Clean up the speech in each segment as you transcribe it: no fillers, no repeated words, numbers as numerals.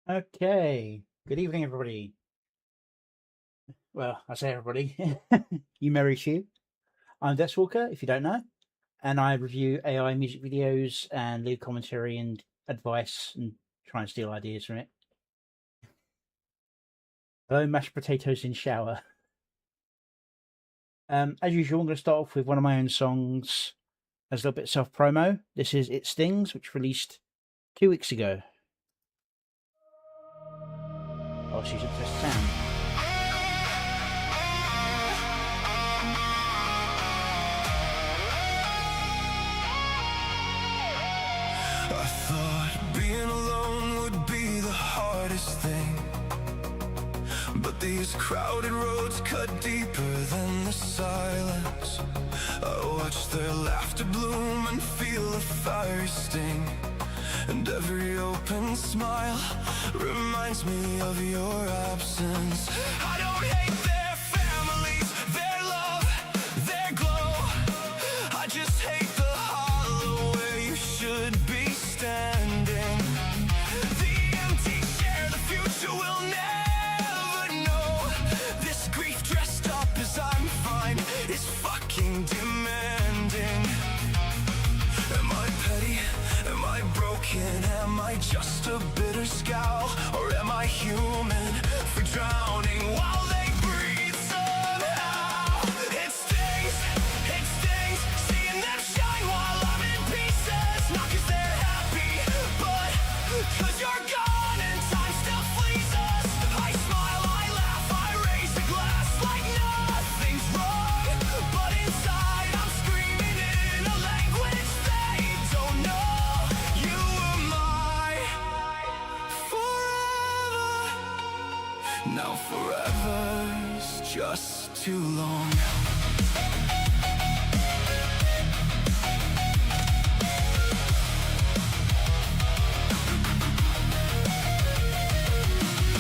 Okay, good evening, everybody. Well, I say everybody, you merry sheep. I'm DepthsWalker, if you don't know, and I review AI music videos and leave commentary and advice and try and steal ideas from it. Hello, mashed potatoes in shower. As usual, I'm going to start off with one of my own songs as a little bit of self-promo. This is It Stings, which released 2 weeks ago. Oh, she's up to sound. I thought being alone would be the hardest thing, but these crowded roads cut deeper than the silence. I watch their laughter bloom and feel a fiery sting, and every open smile reminds me of your absence. I don't hate their families, their love, their glow. I just hate the hollow where you should be standing. The empty chair, the future will never know. This grief dressed up as I'm fine is fucking demanding. Am I petty? Am I broken? Am I just a bitter scowl? Or am I human for drowning while they breathe somehow? It stings, seeing them shine while I'm in pieces. Not cause they're happy, but cause you're gone and time still flees us. I smile, I laugh, I raise a glass like nothing's wrong, but inside I'm screaming in a language they don't know. You were my forever. Now forever's just too long.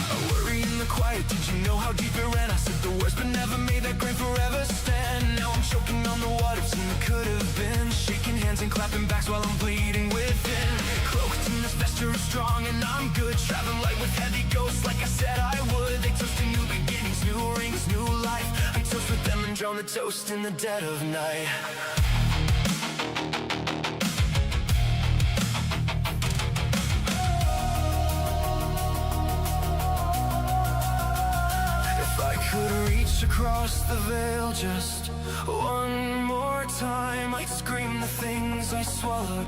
I worry in the quiet, did you know how deep it ran? I said the worst but never made that grain forever stand. Now I'm choking on the what ifs and could have been, shaking hands and clapping backs while I'm bleeding within, cloaked in this vesture of strong, and I'm good, traveling light with heavy ghosts like I said I would. They toast to new beginnings, new rings, new life. I toast with them and drown the toast in the dead of night. If I could reach across the veil just one more time, I'd scream the things I swallowed.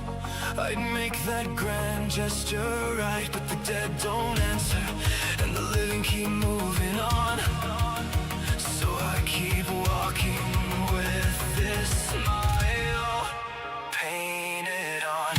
I'd make that grand gesture right, but the dead don't answer, and the living keep moving on. So I keep walking with this smile painted on.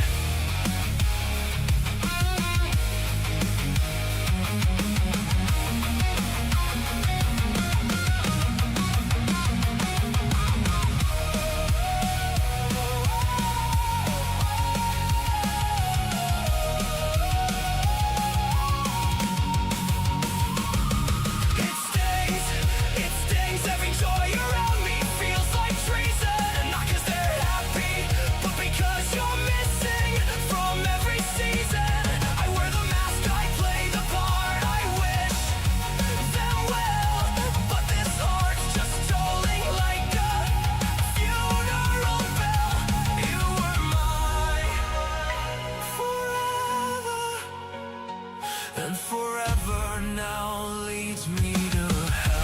And forever now leads me to hell.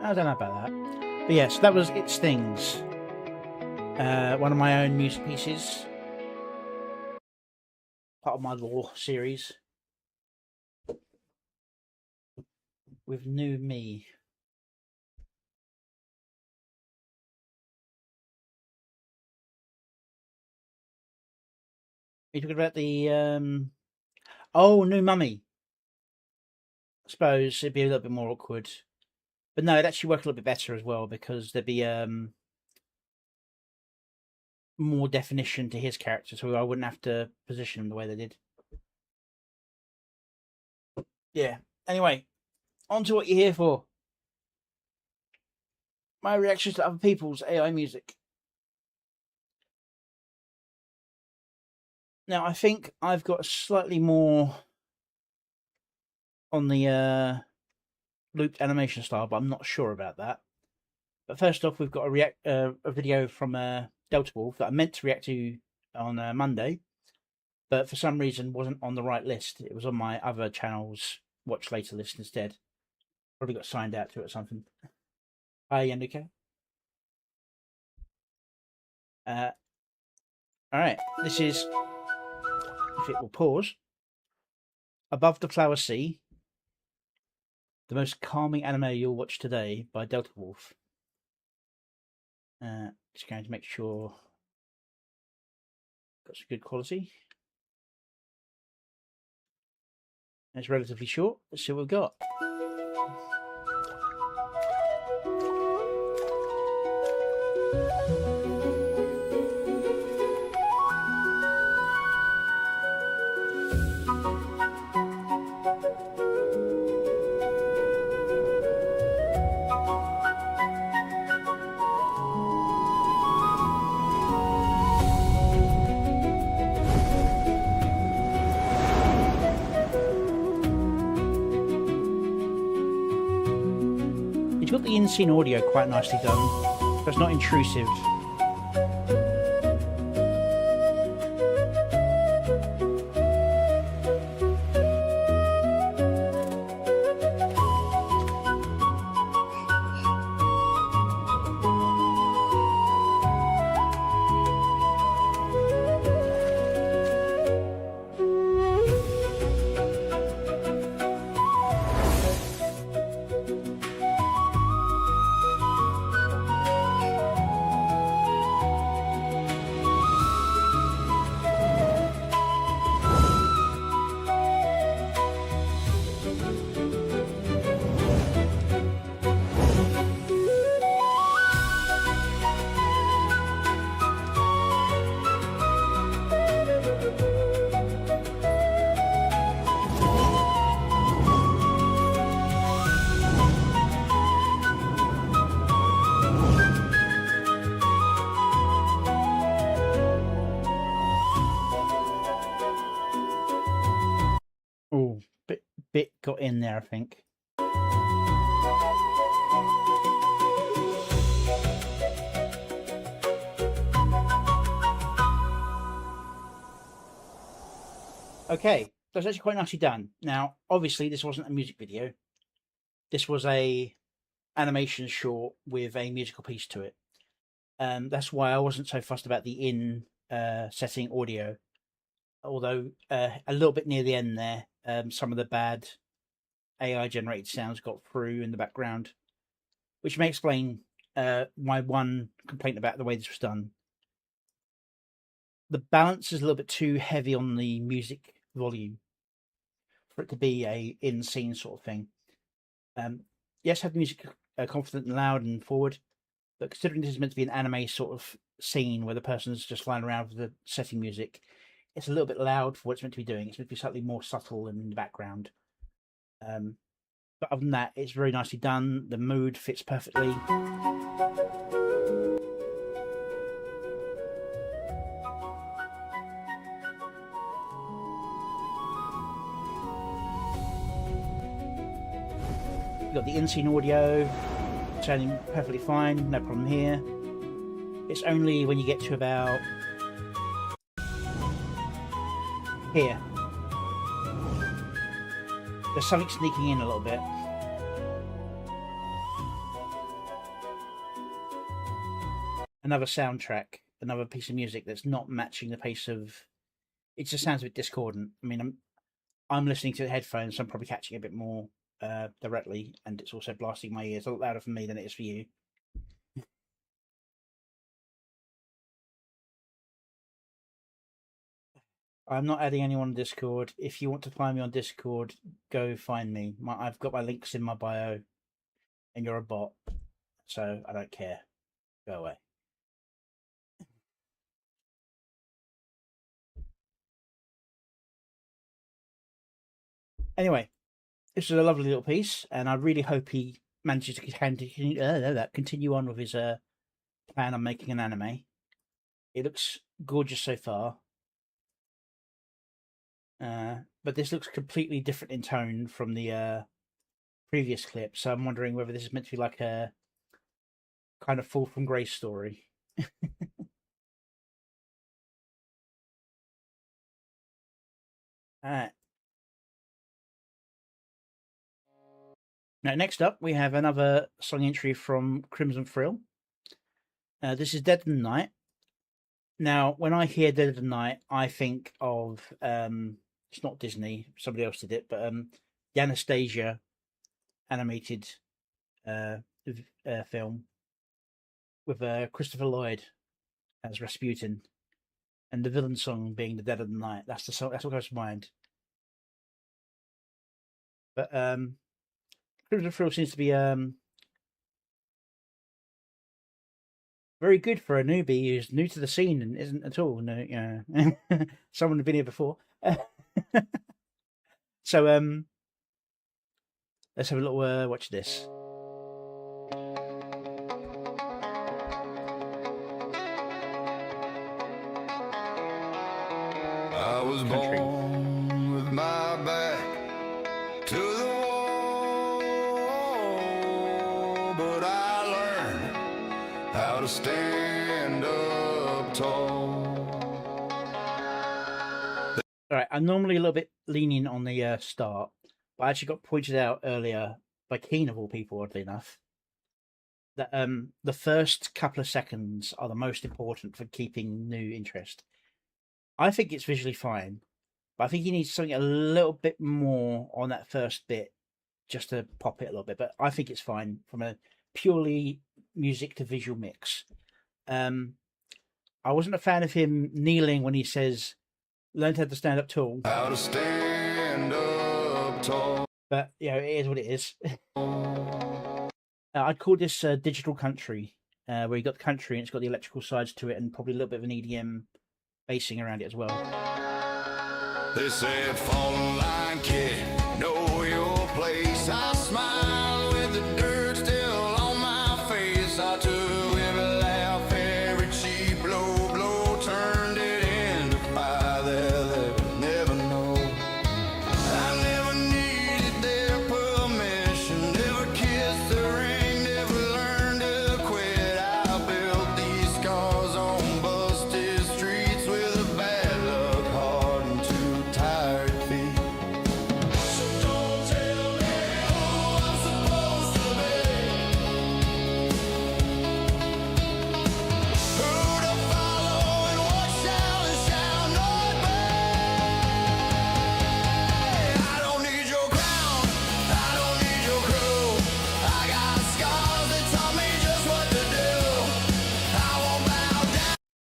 I don't know about that. But yes, that was It Stings. One of my own music pieces. Part of my Law series. With New Me. Are you talking about the oh, New Mummy? I suppose it'd be a little bit more awkward. But no, it'd actually work a little bit better as well, because there'd be more definition to his character, so I wouldn't have to position him the way they did. Yeah. Anyway, on to what you're here for. My reactions to other people's AI music. Now, I think I've got slightly more on the looped animation style, but I'm not sure about that. But first off, we've got a video from Delta Wolf that I meant to react to on Monday, but for some reason wasn't on the right list. It was on my other channel's watch later list instead. Probably got signed out to it or something. Hi, Yanduka. Alright, this is, if it will pause, Above the Flower Sea, the most calming anime you'll watch today by Delta Wolf. Just going to make sure got some good quality. It's relatively short. Let's see what we've got. It's got the in-scene audio quite nicely done, but it's not intrusive. got in there, I think. Okay, that's actually quite nicely done. Now, obviously, this wasn't a music video. This was a animation short with a musical piece to it. That's why I wasn't so fussed about the setting audio. Although a little bit near the end there, some of the bad AI generated sounds got through in the background, which may explain my one complaint about the way this was done. The balance is a little bit too heavy on the music volume for it to be a in-scene sort of thing. Yes, have the music confident and loud and forward, but considering this is meant to be an anime sort of scene where the person's just flying around with the setting music, it's a little bit loud for what it's meant to be doing. It's meant to be slightly more subtle and in the background. But other than that, it's very nicely done. The mood fits perfectly. You've got the in-scene audio sounding perfectly fine, no problem here. It's only when you get to about here, there's something sneaking in a little bit. Another soundtrack, another piece of music that's not matching the pace of. It just sounds a bit discordant. I mean, I'm listening to the headphones, so I'm probably catching it a bit more directly, and it's also blasting my ears a lot louder for me than it is for you. I'm not adding anyone on Discord. If you want to find me on Discord, go find me. I've got my links in my bio, and you're a bot, so I don't care. Go away. Anyway, this is a lovely little piece, and I really hope he manages to continue on with his plan on making an anime. It looks gorgeous so far. But this looks completely different in tone from the previous clip, so I'm wondering whether this is meant to be like a kind of Fall from Grace story. Alright. Now, next up, we have another song entry from Crimson Frill. This is Dead of the Night. Now, when I hear Dead of the Night, I think of it's not Disney, somebody else did it, but the Anastasia animated film with Christopher Lloyd as Rasputin, and the villain song being "The Dead of the Night." That's the song. That's what comes to mind. But Crimson Frill seems to be very good for a newbie who's new to the scene and isn't at all someone who's been here before. So let's have a little watch this. I was born with my back to the wall, but I learned how to stand up tall. All right, I'm normally a little bit lenient on the start, but I actually got pointed out earlier by Keen, of all people, oddly enough, that the first couple of seconds are the most important for keeping new interest. I think it's visually fine, but I think you need something a little bit more on that first bit just to pop it a little bit. But I think it's fine from a purely music to visual mix. I wasn't a fan of him kneeling when he says, "Learned how to stand up tall." How to stand up tall. But it is what it is. I'd call this digital country, where you got the country and it's got the electrical sides to it, and probably a little bit of an EDM basing around it as well. They said, fall in line, kid, know your place. I smile with the dirt still on my face. I took every laugh, every cheap blow, turned it into fire. They'll never know. I never needed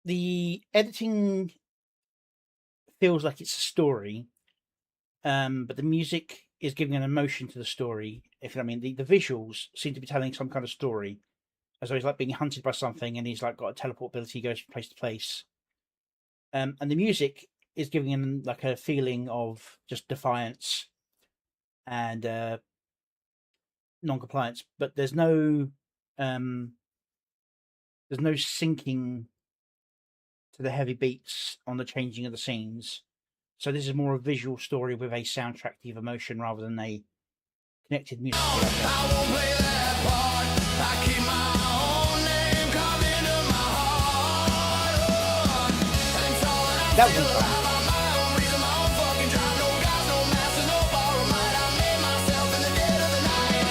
the editing feels like it's a story, but the music is giving an emotion to the story. If you know what I mean, the visuals seem to be telling some kind of story, as though he's like being hunted by something, and he's like got a teleport ability, he goes from place to place. And the music is giving him like a feeling of just defiance and non-compliance, but there's no syncing to the heavy beats on the changing of the scenes. So this is more a visual story with a soundtrack of emotion rather than a connected music. I won't play that part. I keep my own name carved into my heart. And so I'm That was still fun. alive on my own reason, my own fucking drive. No gods, no masters, no borrowed might. I made myself in the dead of the night.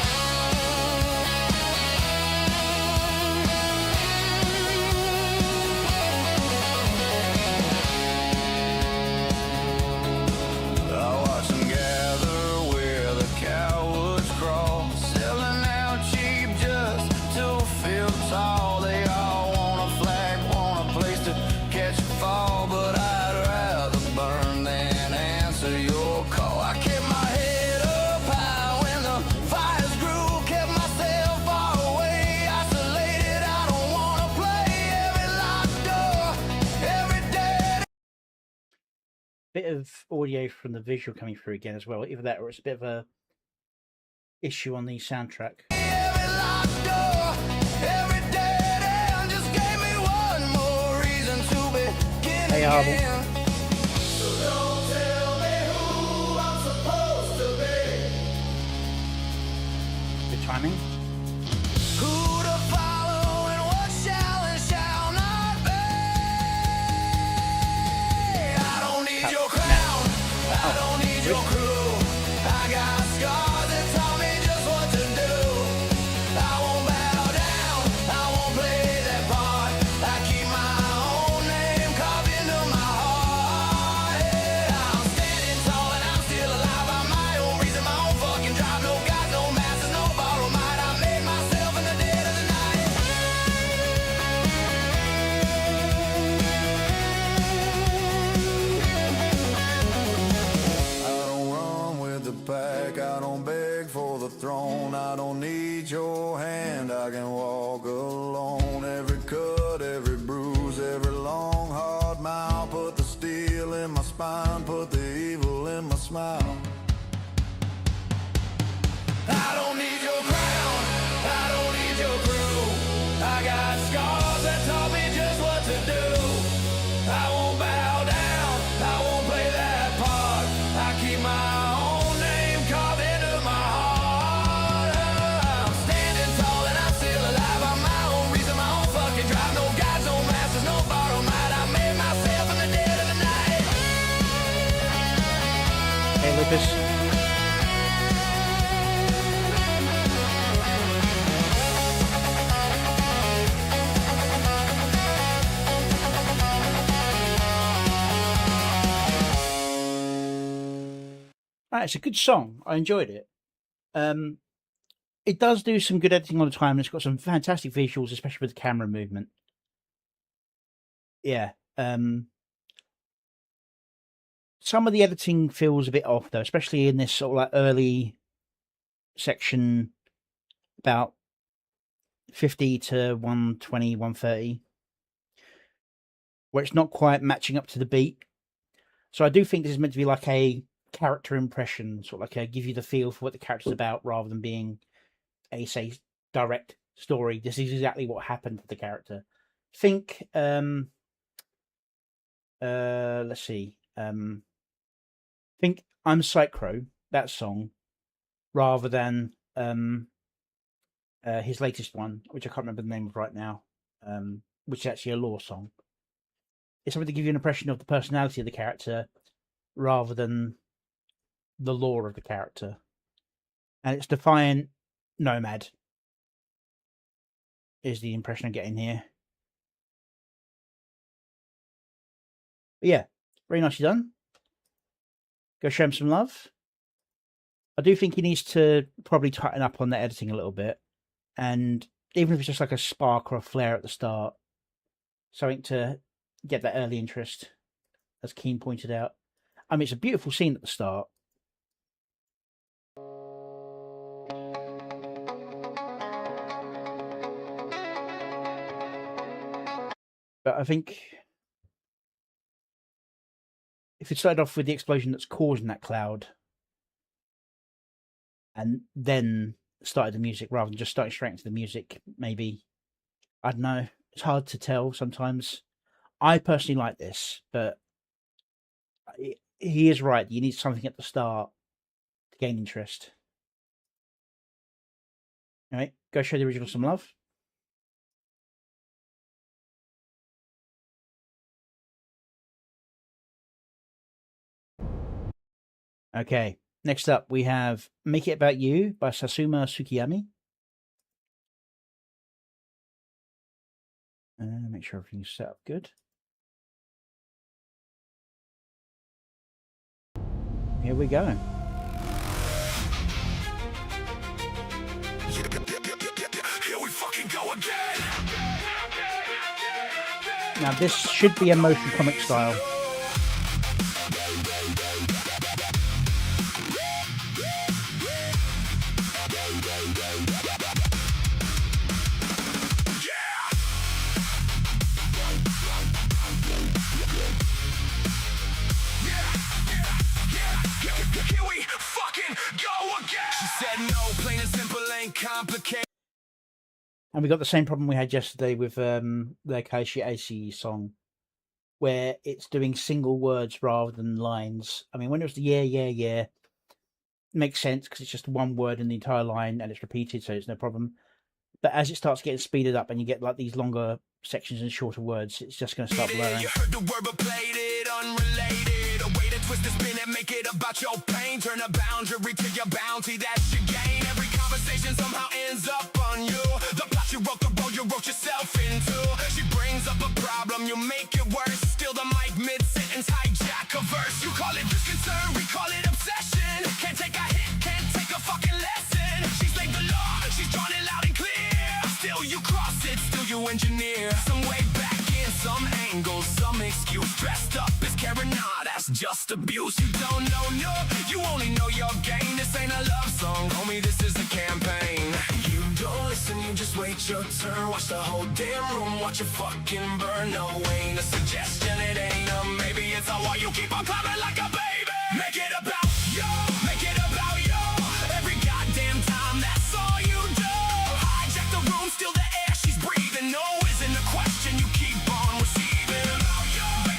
I watch them gather where the cowards crawl, selling out cheap just to feel tall. They all want a flag, want a place to catch a fall, but I'd rather burn than answer your call. I kept my head up high when the fires grew, kept myself far away, isolated. I don't want to play every locked door, every dead. Bit of audio from the visual coming through again as well. Either that or it's a bit of a issue on the soundtrack. Every locked door, every dead end just gave me one more reason to begin Hey, Harvey. again. So don't tell me who I'm supposed to be, Good timing. who to follow and what shall and shall not be. I don't need your crown, I don't need your crew. I got scars that taught me just what to do. I won't bow down, I won't play that part. I keep my own name carved into my heart. Yeah, I'm standing tall and I'm still alive. I'm my own reason, my own fucking drive. No gods, no masters, no borrowed might. I made myself in the dead of the night. I don't run with the pack, I don't beg for the throne. I don't need your hand, I can walk alone. Every cut, every bruise, every long hard mile, put the steel in my spine, put the evil in my smile. I don't need your crown, I don't need your crew. I got scars that taught me just what to do. I won't bow down, I won't play that part. I keep my own name carved into my heart. I'm standing tall and I'm still alive. I'm my own reason, my own fucking drive. No gods, no masters, no borrowed might. I made myself in the dead of the night. Hey, Lucas. It's a good song. I enjoyed it. It does do some good editing on the time, and it's got some fantastic visuals, especially with the camera movement. Yeah. Some of the editing feels a bit off though, especially in this sort of like early section, about 50 to 120, 130, where it's not quite matching up to the beat. So I do think this is meant to be like a character impression, sort of like a give you the feel for what the character's about, rather than being a say direct story. This is exactly what happened to the character. Think let's see. Think I'm Psycho, that song, rather than his latest one, which I can't remember the name of right now, which is actually a lore song. It's something to give you an impression of the personality of the character rather than the lore of the character. And it's Defiant Nomad is the impression I'm getting here. But yeah, very nicely done. Go show him some love. I do think he needs to probably tighten up on the editing a little bit. And even if it's just like a spark or a flare at the start, something to get that early interest, as Keen pointed out. I mean, it's a beautiful scene at the start. But I think if it started off with the explosion that's causing that cloud, and then started the music rather than just starting straight into the music, maybe, I don't know. It's hard to tell sometimes. I personally like this, but he is right. You need something at the start to gain interest. All right, go show the original some love. Okay, next up we have Make It About You by Sasuma Tsukiyami. Make sure everything's set up good. Here we go. Here we fucking go again. Now this should be a motion comic style. And we got the same problem we had yesterday with the Kaishi AC song, where it's doing single words rather than lines. I mean, when it was the yeah, it makes sense because it's just one word in the entire line and it's repeated, so it's no problem. But as it starts getting speeded up and you get like these longer sections and shorter words, it's just going to start blurring. You heard the word but played it unrelated. A way to twist the spin and make it about your pain. Turn a boundary to your bounty, that's your gain. Every conversation somehow ends up on you. The plot you wrote, the road you wrote yourself into. She brings up a problem, you make it worse. Steal the mic mid-sentence, hijack a verse. You call it disconcern, we call it obsession. Can't take a hit, can't take a fucking lesson. She's laid the law, she's drawn it loud and clear. Still you cross it, still you engineer. Some way back in, some angles, some excuse. Dressed up as Karen, nah, that's just abuse. You don't know, no, you only know your game. This ain't a love song, homie, this is a campaign. You don't listen, you just wait your turn. Watch the whole damn room, watch it fucking burn. No, ain't a suggestion, it ain't a maybe. It's a wall you keep on climbing like a baby. Make it about you, make it about you. Every goddamn time, that's all you do. Hijack the room, steal the air she's breathing. No isn't a question, you keep on receiving.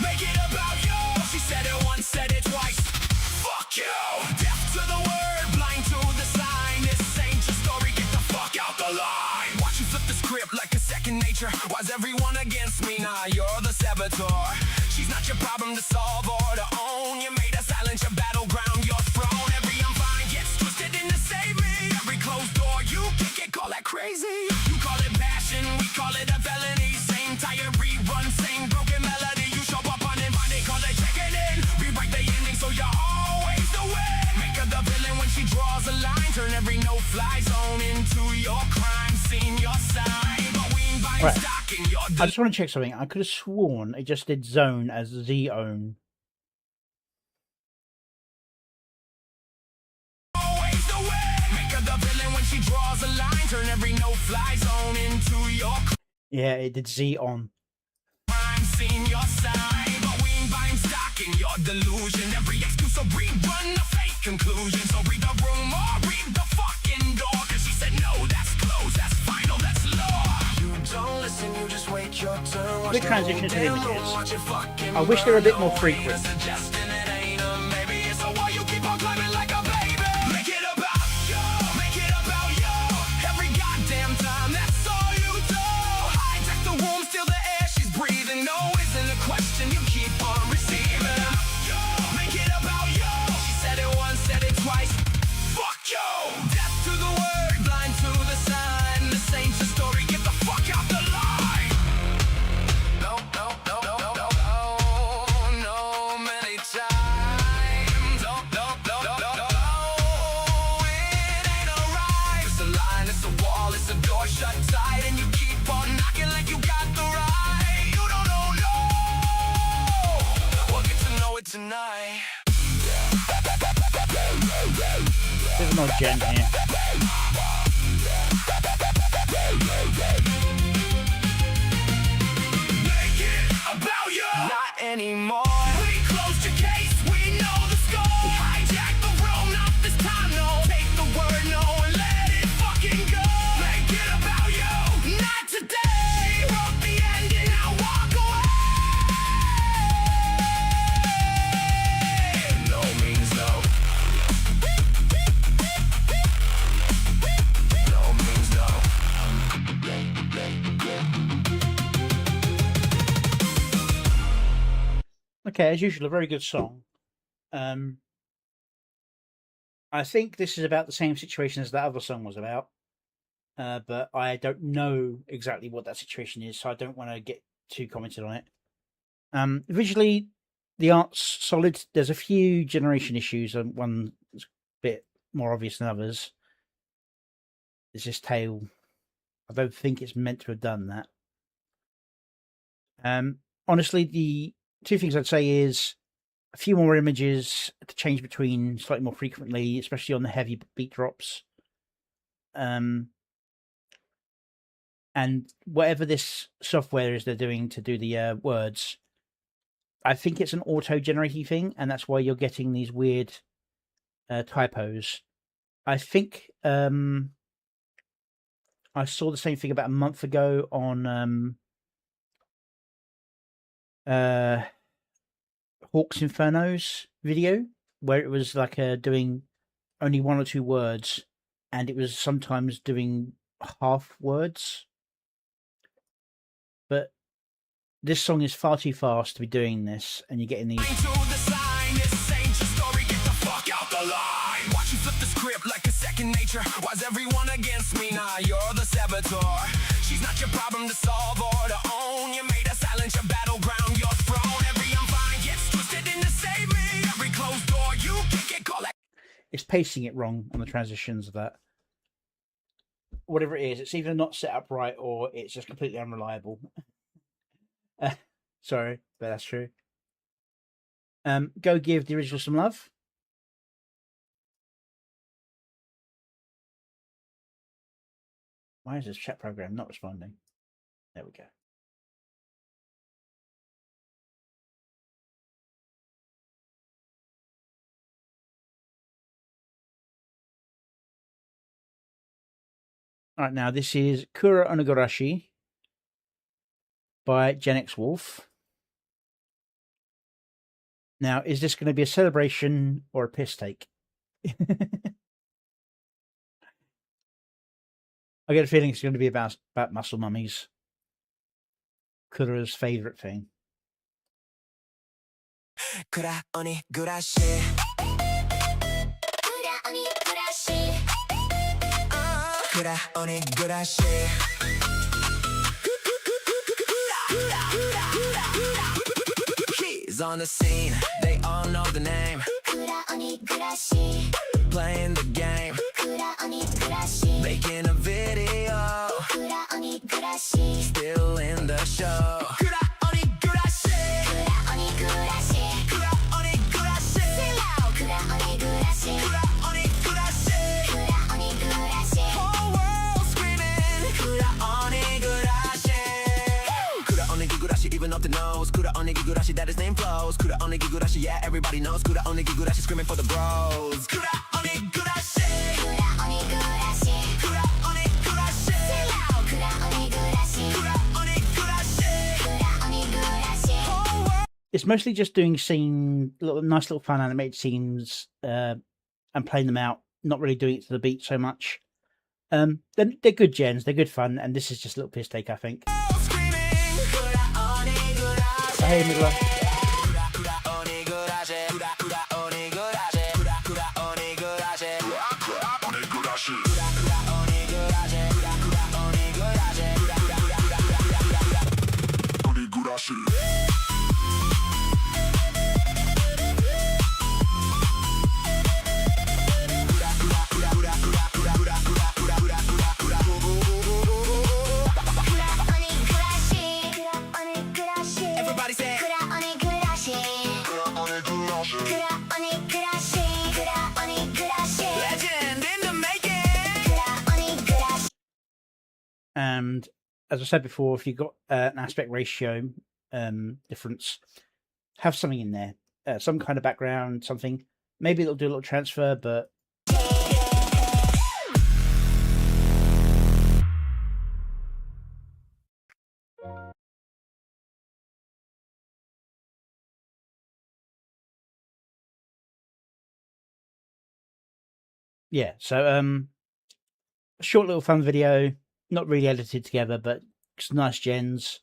Make it about you. She said it once, said it twice. Fuck you. Deaf to the word, blind to the sign. This ain't your story, get the fuck out the line. Watch you flip the script like a second nature. Why's everyone against me? Nah, you're the saboteur. She's not your problem to solve or to own. You made her silence your battleground, your throne. Every I'm fine gets twisted in to save me. Every closed door you kick it, call that crazy. You call it passion, we call it a felony. Same tired rerun, same broken melody. You show up uninvited, call it checking in. Rewrite the ending so you're always the win. Make her the villain when she draws a line. Turn every no-fly zone into your crime scene, your sign. But we ain't buying Right. stock in your I just want to check something. I could have sworn it just did zone as Z-own. always the win. Make her the villain when she draws a line. Turn every no-fly zone into your Yeah, it did Z-on. crime scene, your sign. But we ain't buying stock in your delusion. Every excuse will rerun a fake conclusion. So read the room or read the fucking door. Cause she said no, that's closed, that's final, that's law. You don't listen, you just wait your turn. Watch Good the transition to whole damn images. room, watch it fucking I wish they were a bit more burn. frequent. No, ain't a suggestion, it ain't a maybe. It's a wall you keep on climbing like a baby. Make it about you, make it about you. Every goddamn time, that's all you do. Hijack the room, steal the air she's breathing. No isn't a question, you keep on receiving. Make it about you. She said it once, said it twice. Fuck you. Deaf to the word, blind to the sign. This ain't your story, get the fuck out the line. No, no, no, no, no, no, no, no, many times. No, no, no, no, no, no, it ain't alright. It's a line, it's a wall, it's a door shut tight, and you keep on knocking like you got the right. You don't know, no. odd gen here. Make it about you. Not anymore. We closed your case. We know the score. Hijack the room. Not this time, no. Take the word no and let it fucking go. Make it about you. Not today. Wrote the ending. Now walk away. No means no. No means no. Okay, as usual, a very good song. I think this is about the same situation as that other song was about, but I don't know exactly what that situation is, so I don't want to get too commented on it. Visually, the art's solid. There's a few generation issues, and one's a bit more obvious than others. There's this tail. I don't think it's meant to have done that. Honestly, the two things I'd say is a few more images to change between slightly more frequently, especially on the heavy beat drops. And whatever this software is they're doing to do the words, I think it's an auto-generating thing, and that's why you're getting these weird typos. I think I saw the same thing about a month ago on Hawk's Inferno's video, where it was like doing only one or two words, and it was sometimes doing half words. But this song is far too fast to be doing this, and you're getting these. Watch you flip the script like a second nature. Why's everyone against me? Nah, you're the saboteur. She's not your problem to solve or to own. You made her silence your battleground, your throne. Every unbind gets twisted in to save me. Every closed door you kick it, call it. It's pacing it wrong on the transitions of that. Whatever it is, it's either not set up right or it's just completely unreliable. Sorry, but that's true. Go give the original some love. Why is this chat program not responding? There we go. All right, now this is Kura Onigarashi by Gen X Wolf. Now, is this going to be a celebration or a piss take? I get a feeling it's going to be about muscle mummies. Kura's favourite thing. Kura Onigarashi. Kura Onigarashi. He's on the scene, they all know the name. Playing the game, making a video, still in the show. Whole world screaming, even up the nose. Kura Onigarashi, that his name flows. Kura Onigarashi, yeah, everybody knows. Kura Onigarashi, screaming for the bros. Kura Onigarashi. Kura Onigarashi. Kura Onigarashi. Say loud. Kura Onigarashi. Kura Onigarashi. Kura Onigarashi. Whole world. It's mostly just doing nice little fun animated scenes and playing them out, not really doing it to the beat so much. They're good gens, they're good fun, and this is just a little piss take, I think. Hey, Midler. Legend And as I said before, if you've got an aspect ratio difference, have something in there, some kind of background, something. Maybe it'll do a little transfer, but yeah. So a short little fun video, not really edited together, but just nice gens,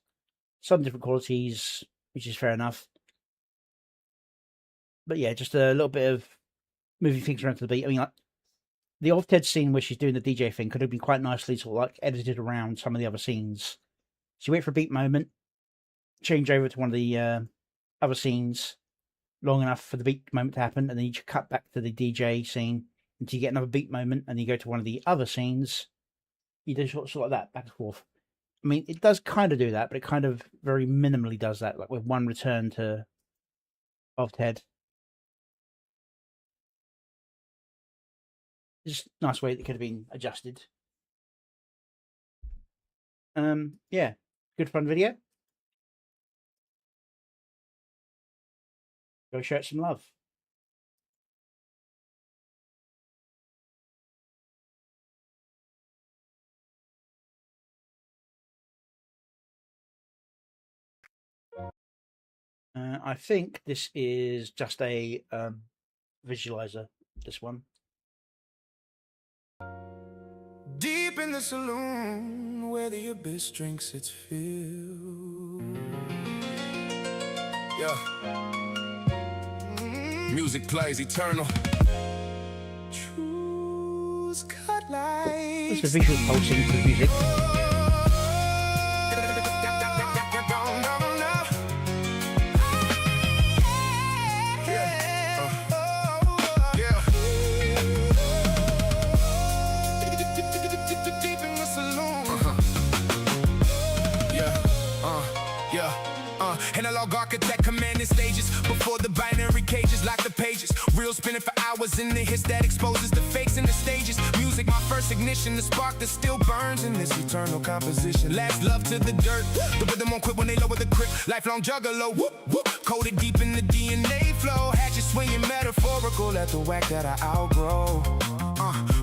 some different qualities, which is fair enough. But yeah, just a little bit of moving things around to the beat. I mean, like the off TED scene where she's doing the DJ thing could have been quite nicely sort of like edited around some of the other scenes. So you wait for a beat moment, change over to one of the other scenes long enough for the beat moment to happen, and then you cut back to the DJ scene until you get another beat moment, and you go to one of the other scenes. You do sort of like that, back and forth. I mean, it does kind of do that, but it kind of very minimally does that, like with one return to of TED. Just a nice way that could have been adjusted. Yeah, good fun video. Go show it some love. I think this is just a visualizer, this one. Deep in the saloon where the abyss drinks its fill. Yeah. Music plays eternal. Truths cut like It's the visual pulsing to the music. Analog architect commanding stages before the binary cages lock the pages. Real spinning for hours in the hits that exposes the fakes in the stages. Music, my first ignition, the spark that still burns in this eternal composition. Last love to the dirt. The rhythm won't quit when they lower the grip. Lifelong juggalo, whoop, whoop. Coded deep in the DNA flow. Hatchet swinging metaphorical at the whack that I outgrow.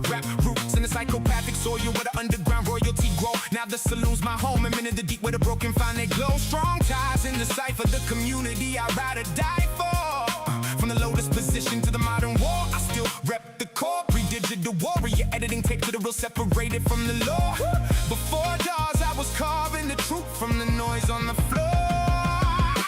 Rap roots in the psychopathic soil where the underground royalty grow. Now the saloon's my home. I'm in the deep where the broken find their glow. Strong ties in the cipher, the community I ride or die for. From the lotus position to the modern war, I still rep the core. Pre-digital warrior editing tape to the real separated from the law. Before jaws, I was carving the truth from the noise on the floor.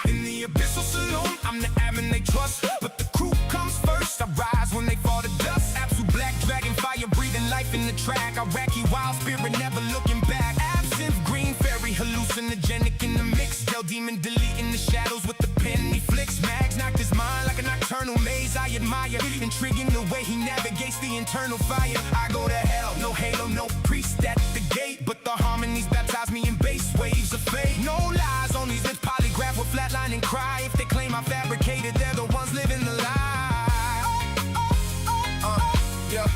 In the abyssal saloon, I'm the admin they trust, but the crew comes first. I rise when they fall to dust. Absolute black dragon fire breathing life in the track. Iraqi wild spirit never looking back. Absinthe green fairy hallucinogenic in the mix. Tell demon deleting the shadows with the pen he flicks. Mags knocked his mind like a nocturnal maze. I admire intriguing the way he navigates the internal fire. I go to hell, no halo, no priest at the gate, but the harmonies baptize me in bass waves of fate. No lies on these lips, polygraph with flatline and cry. If they claim I fabricated, they're the ones living the lie. Yeah.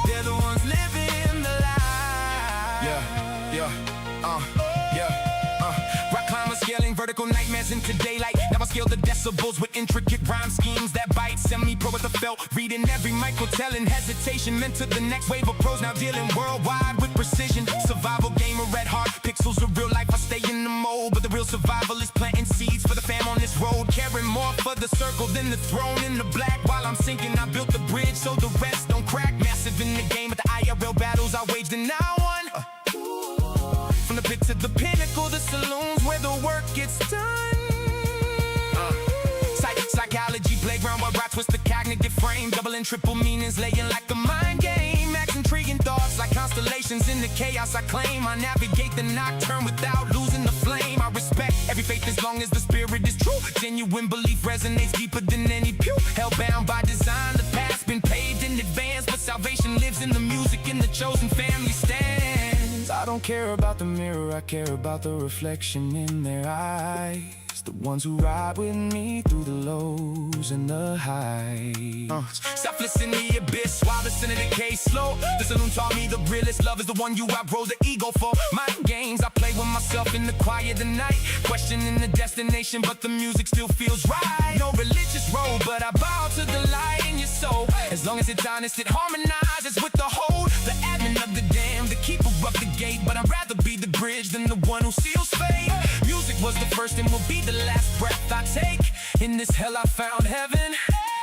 They're the ones living the lie. Rock climber scaling vertical nightmares into daylight. Now I scale the decibels with intricate rhyme schemes that bite. Semi-pro with the felt, reading every micro, telling hesitation meant to the next wave of pros. Now dealing worldwide with precision. Survival gamer red heart, pixels of real life. I stay in the mold, but the real survival is planting seeds for the fam on this road. Caring more for the circle than the throne in the black. While I'm sinking, I built the bridge so the rest don't crack. Massive in the game, but the IRL battles I waged and now won. From the pit to the pinnacle, the saloons where the work gets done. Psychology playground where I twist the cognitive frame. Double and triple meanings laying like a mind game. Max intriguing thoughts like constellations in the chaos I claim. I navigate the nocturne without losing the flame. I respect every faith as long as the spirit is true. Genuine belief resonates deeper than any pew. Hellbound by design, the past been paved in advance, but salvation lives in the music and the chosen family stands. I don't care about the mirror, I care about the reflection in their eyes. It's the ones who ride with me through the lows and the highs. Selfless in the abyss, while the sin of decay slow. The saloon taught me the realest love is the one you outgrow the ego for. My games, I play with myself in the quiet of the night, questioning the destination, but the music still feels right. No religious road, but I bow to the light in your soul. As long as it's honest, it harmonizes with the whole. The admin of the dam, the keeper of the gate, but I'd rather be the bridge than the one who seals fate. Music was the first and will be the last breath I take. In this hell I found heaven,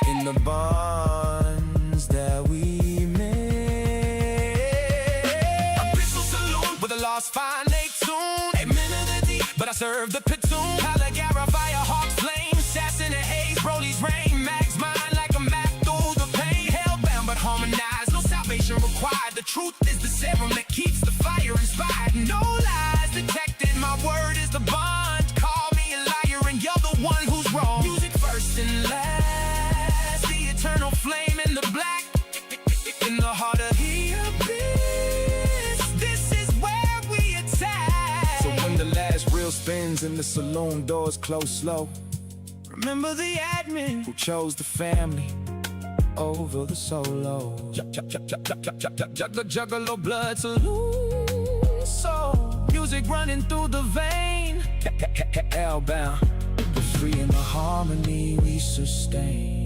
in the bonds that we made. A pistol saloon with a lost fine tune. A melody, but I serve the platoon. Caligara, fire, hawks, flame, sass in the haze, Broly's rain, mags mine like a map through the pain. Hellbound but harmonized, no salvation required. The truth is the serum that keeps the fire inspired. No lies detected, my word is the bond. Call me a liar and you're the one who's wrong. Music first and last, the eternal flame in the black, in the heart of the abyss. This is where we attack. So when the last reel spins and the saloon doors close slow, remember the admin who chose the family over the solo. Juggalo blood saloon soul. Music running through the vein. Hellbound, but free in the harmony we sustain.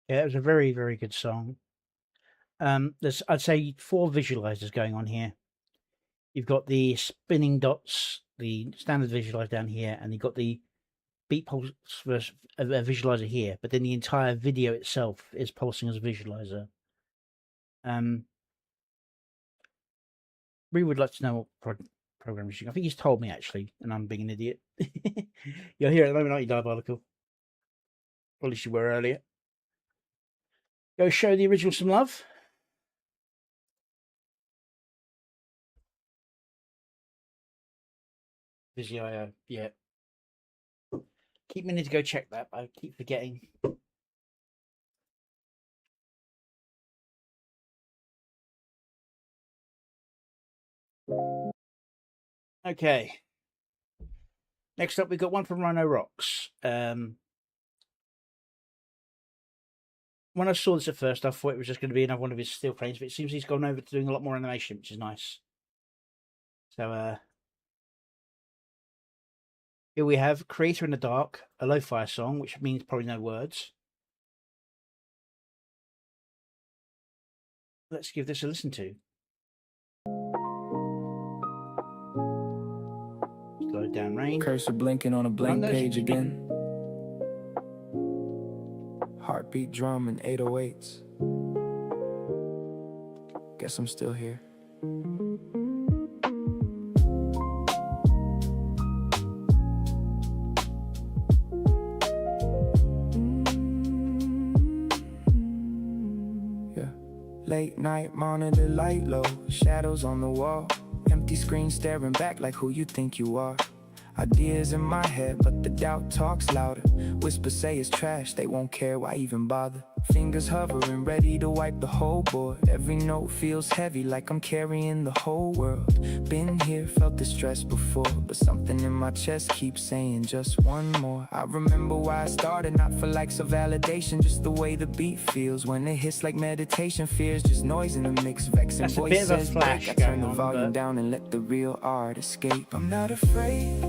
Yeah, it was a very, very good song. There's, I'd say, 4 visualizers going on here. You've got the spinning dots, the standard visualizer down here, and you've got the beat pulse visualizer here. But then the entire video itself is pulsing as a visualizer. Really would like to know what program you're using. I think he's told me actually, and I'm being an idiot. You're here at the moment, aren't you, Diabolical? Or at least you were earlier. Go show the original some love. Vizio, yeah. Keep meaning to go check that, but I keep forgetting. Okay. Next up, we've got one from Rhino Rocks. When I saw this at first, I thought it was just going to be another one of his still frames, but it seems he's gone over to doing a lot more animation, which is nice. So, here we have Creator in the Dark, a lo-fi song, which means probably no words. Let's give this a listen to. Slow down, rain. Cursor blinking on a blank page again. Heartbeat drum and 808s. Guess I'm still here. Yeah. Late night monitor light low, shadows on the wall. Empty screen staring back like who you think you are. Ideas in my head, but the doubt talks louder. Whispers say it's trash, they won't care, why even bother? Fingers hovering, ready to wipe the whole board. Every note feels heavy, like I'm carrying the whole world. Been here, felt the stress before, but something in my chest keeps saying just one more. I remember why I started, not for likes or validation, just the way the beat feels when it hits like meditation. Fears just noise in the mix, vexing voices break. I turn the volume down and let the real art escape. I'm not afraid,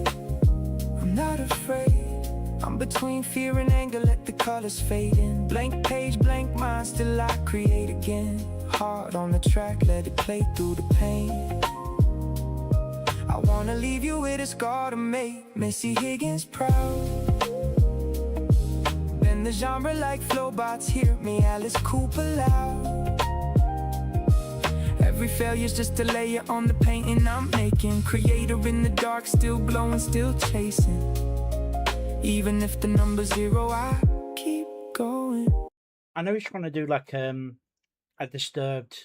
I'm not afraid. I'm between fear and anger, let the colors fade in. Blank page, blank mind, still I create again. Heart on the track, let it play through the pain. I wanna leave you with a scar to make Missy Higgins proud. Bend the genre like flowbots, hear me Alice Cooper loud. Every failure's just a layer on the painting I'm making. Creator in the dark, still glowing, still chasing. Even if the number's 0, I keep going. I know he's trying to do like a disturbed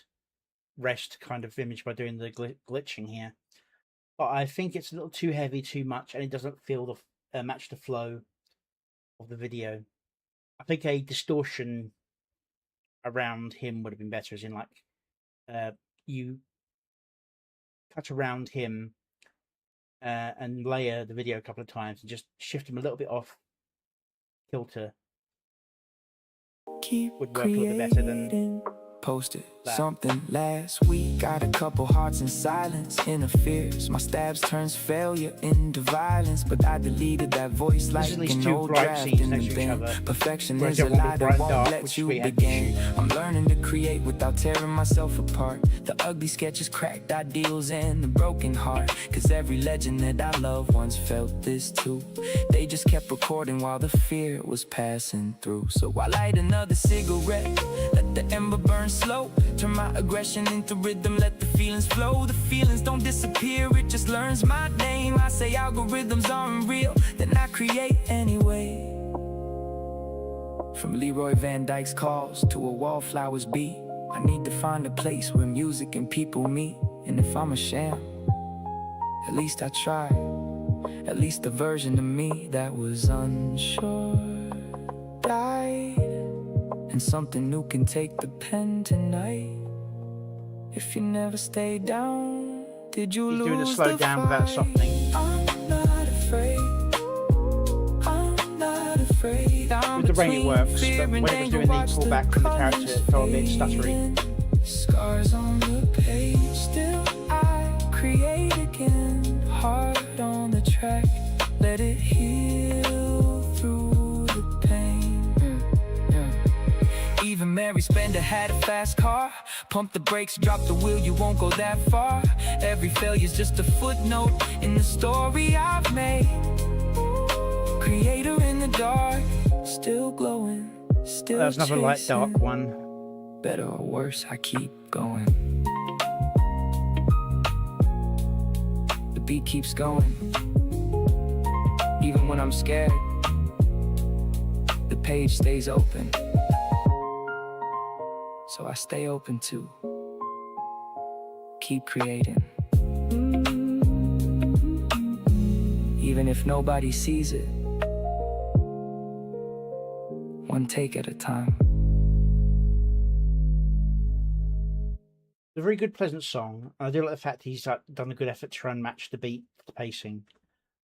rest kind of image by doing the glitching here, but I think it's a little too heavy, too much, and it doesn't feel the match the flow of the video. I think a distortion around him would have been better, as in like you cut around him and layer the video a couple of times and just shift him a little bit off kilter. Keep would work a little bit better than posted that. Something last week, got a couple hearts in silence, interferes. My stabs turns failure into violence, but I deleted that voice like an old draft in the bin. Perfection is a lie that won't let you begin. I'm learning to create without tearing myself apart. The ugly sketches, cracked ideals, and the broken heart. Cause every legend that I love once felt this too. They just kept recording while the fear was passing through. So I light another cigarette, let the ember burn slow. Turn my aggression into rhythm, let the feelings flow. The feelings don't disappear, it just learns my name. I say algorithms aren't real, then I create anyway. From Leroy Van Dyke's calls to a wallflower's beat, I need to find a place where music and people meet. And if I'm a sham, at least I tried. At least the version of me that was unsure died. And something new can take the pen tonight. If you never stay down, did you lose doing a slow down without softening? I'm not afraid. I'm not afraid. With the rain it works, but when it was doing the pullback from the character, it felt a bit stuttery. Scars on the page, still I create again. Heart on the track, let it heal through the pain. Even Mary Spender had a fast car. Pump the brakes, drop the wheel, you won't go that far. Every failure's just a footnote in the story I've made. Creator in the dark, still glowing, still There's another light dark one. Better or worse, I keep going. The beat keeps going. Even when I'm scared, the page stays open. So I stay open to keep creating. Even if nobody sees it, one take at a time. It's a very good, pleasant song. I do like the fact he's done a good effort to try and match the beat, the pacing.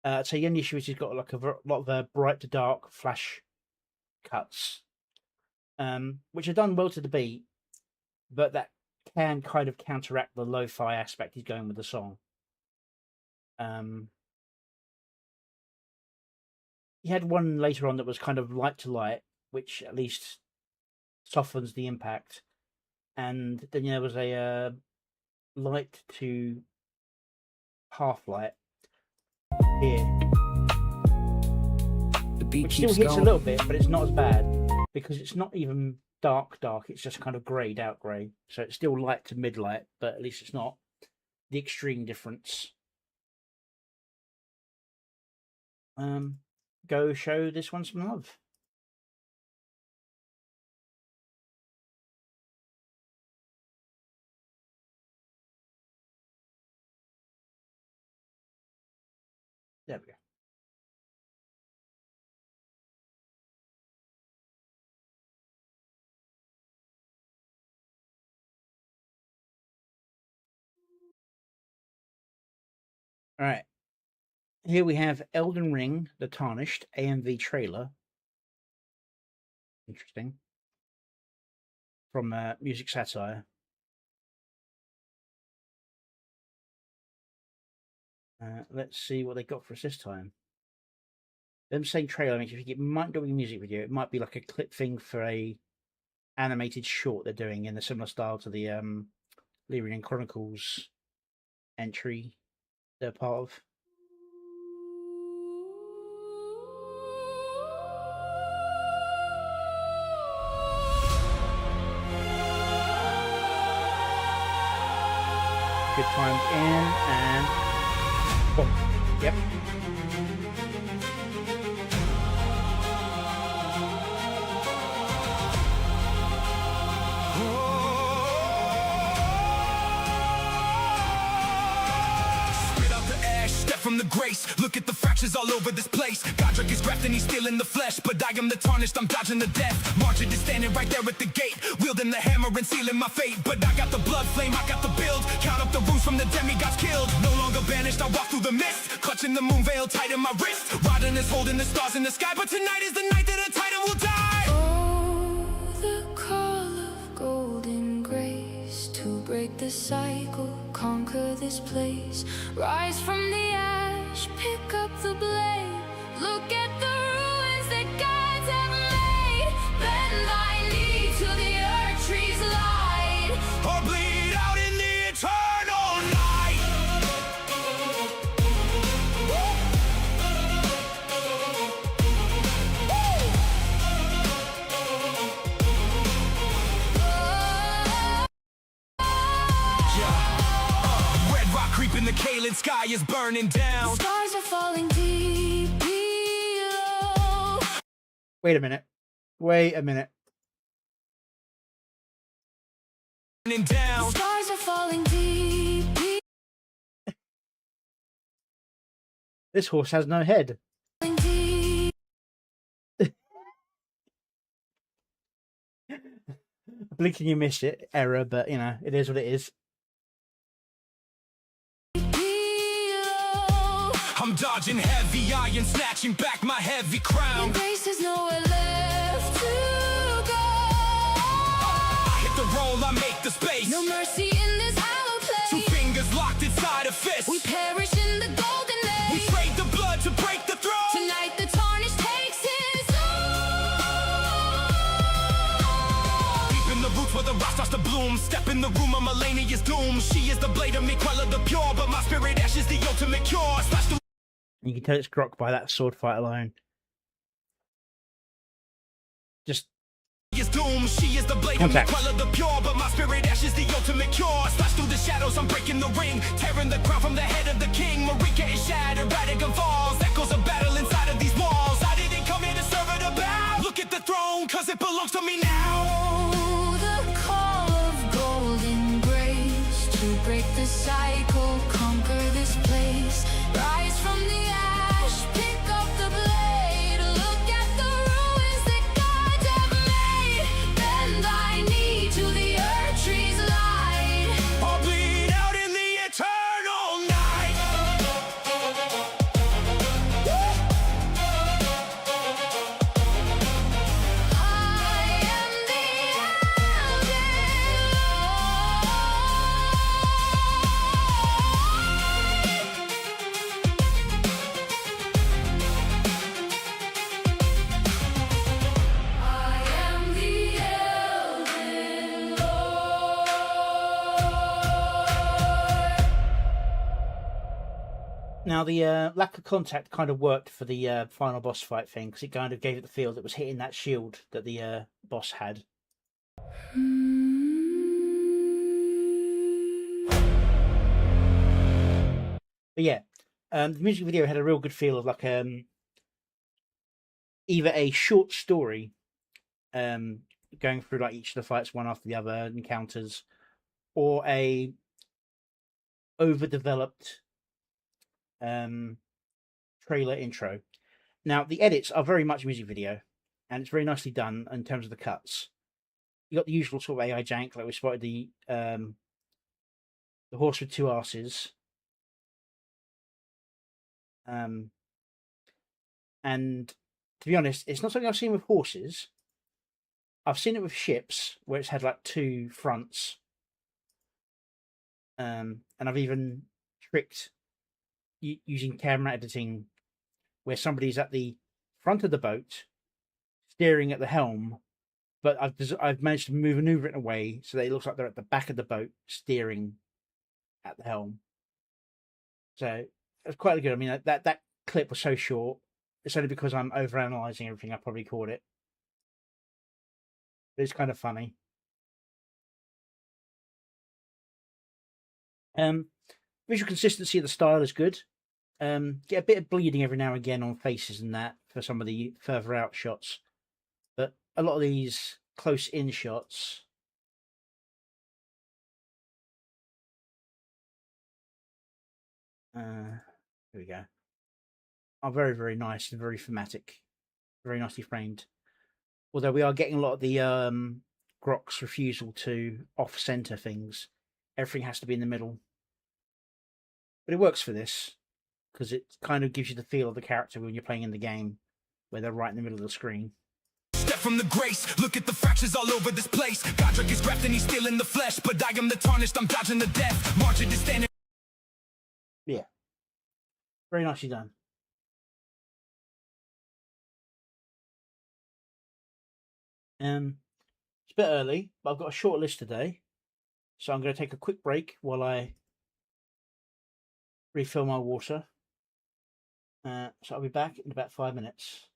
So the only issue is he's got like a lot of bright to dark flash cuts, which are done well to the beat, but that can kind of counteract the lo-fi aspect he's going with the song. He had one later on that was kind of light to light, which at least softens the impact. And then there was a light to half light here, which still hits a little bit, but it's not as bad because it's not even dark, it's just kind of greyed out grey. So it's still light to mid light, but at least it's not the extreme difference. Go show this one some love. There we go. All right. Here we have Elden Ring, the Tarnished AMV trailer. Interesting. From Music Satire. Let's see what they got for us this time. Them saying trailer makes you think it might not be a music video. It might be like a clip thing for a animated short they're doing in a similar style to the Lyrian Chronicles entry they're part of. Good times in and boom. Yep. the grace. Look at the fractures all over this place. Godric is grafting, he's stealing the flesh, but I am the tarnished, I'm dodging the death. Margin is standing right there at the gate, wielding the hammer and sealing my fate. But I got the blood flame, I got the build. Count up the runes from the demigods killed. No longer banished, I walk through the mist, clutching the moon veil tight in my wrist. Rodin is holding the stars in the sky, but tonight is the night that a titan will die. Oh, the call of golden grace to break the cycle, conquer this place. Rise from the ash, pick up the blade. Look at the ruins that gods have made. Bend thy knee to the earth tree's light, Or bleed out in the eternal night. Red rock creeping, the Kalen sky is burning down. stars are falling deep below. Wait a minute. Wait a minute. Burning down. Stars are falling deep This horse has no head. deep. Blinking you missed it. Error, but you know, it is what it is. I'm dodging heavy iron, snatching back my heavy crown. Grace is nowhere left to go. I hit the roll, I make the space. No mercy in this hollow Two place. fingers locked inside a fist. We perish in the golden We age. trade the blood to break the throne. Tonight the tarnished takes his own. Deep in the roots where the rock starts to bloom. Step in the room of Melania's doom. She is the blade of me, queller the pure, but my spirit ash is the ultimate cure. Slash the You can tell it's Grok by that sword fight alone. Just is doom. She is the blade of me, Contact. queller the pure, but my spirit ash is the ultimate cure. Slash through the shadows, I'm breaking the ring, tearing the crown from the head of the king. Marika is shattered, Radigan falls. Echoes of battle inside of these walls. I didn't come here to serve her to bow. Look at the throne, cause it belongs to me now. Oh, the call of golden grace to break the cycle, conquer this place. Rise from the ash, pick up the blade. Look at the ruins that gods have made. Bend thy knee to the earth tree's light. Or bleed out in the eternal night. I am the I am the Elden Lord. now the lack of contact kind of worked for the final boss fight thing because it kind of gave it the feel that it was hitting that shield that the boss had. But yeah, the music video had a real good feel of like either a short story going through like each of the fights one after the other encounters, or a overdeveloped trailer intro. Now the edits are very much music video, and it's very nicely done in terms of the cuts. You got the usual sort of AI jank, like we spotted the horse with two asses. And to be honest, it's not something I've seen with horses. I've seen it with ships where it's had like two fronts. And I've even tricked using camera editing where somebody's at the front of the boat steering at the helm, but I've managed to maneuver it in a way so that it looks like they're at the back of the boat steering at the helm. So it's quite good. I mean, that clip was so short. It's only because I'm overanalyzing everything I probably caught it. But it's kind of funny. Visual consistency of the style is good. Get a bit of bleeding every now and again on faces and that for some of the further out shots. But a lot of these close in shots Here we go. Are very, very nice and very thematic. Very nicely framed. Although we are getting a lot of the Grok's refusal to off-center things. Everything has to be in the middle. But it works for this, because it kind of gives you the feel of the character when you're playing in the game, where they're right in the middle of the screen. Step from the grace, look at the fractures all over this place. Godric is grafted and he's still in the flesh, but I am the tarnished, I'm dodging the death. Margin is standing. Yeah. Very nicely done. It's a bit early, but I've got a short list today. So I'm going to take a quick break while I refill my water. So I'll be back in about 5 minutes.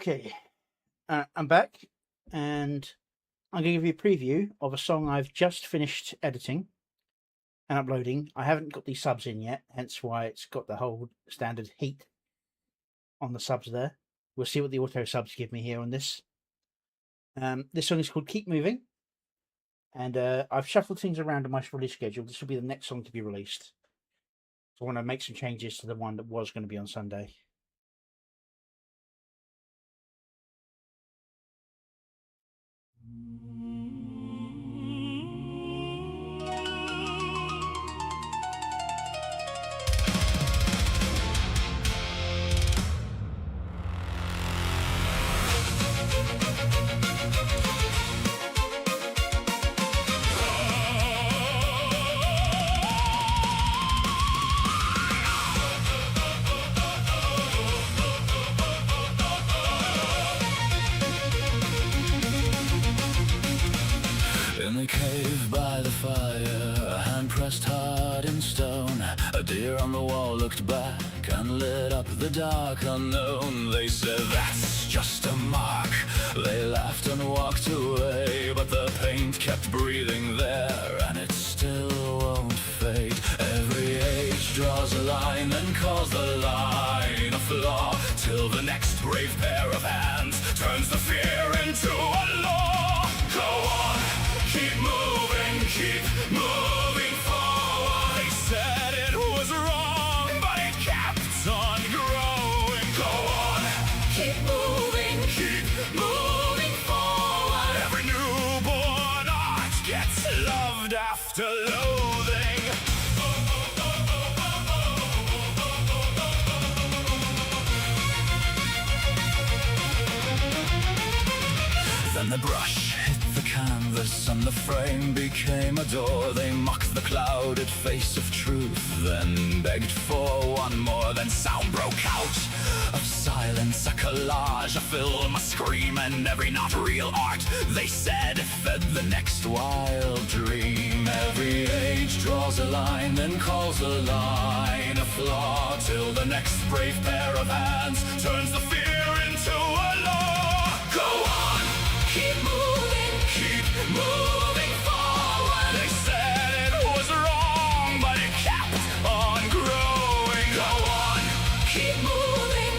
Okay, I'm back, and I'm going to give you a preview of a song I've just finished editing and uploading. I haven't got the subs in yet, hence why it's got the whole standard heat on the subs there. We'll see what the auto subs give me here on this. This song is called Keep Moving, and I've shuffled things around in my release schedule. This will be the next song to be released. So I want to make some changes to the one that was going to be on Sunday. In the cave by the fire, a hand pressed hard in stone, a deer on the wall looked back and lit up the dark unknown. They said, that's just a mark. They laughed and walked away, but the paint kept breathing there, and it still won't fade. Every age draws a line and calls the line a flaw, till the next brave pair of hands turns the fear into a law. Go on, keep moving forward. They said it was wrong, but it kept on growing. Go on, keep moving forward. Every newborn art gets loved after loathing. Then the brush hit the canvas and the frame became a door. They mocked the clouded face of truth, then begged for one more. Then sound broke out of silence, a collage, a film, a scream, and every not real art, they said, fed the next wild dream. Every age draws a line, then calls a line a flaw, till the next brave pair of hands turns the fear into a law. Go on, keep moving forward. They said it was wrong, but it kept on growing. Go on, keep moving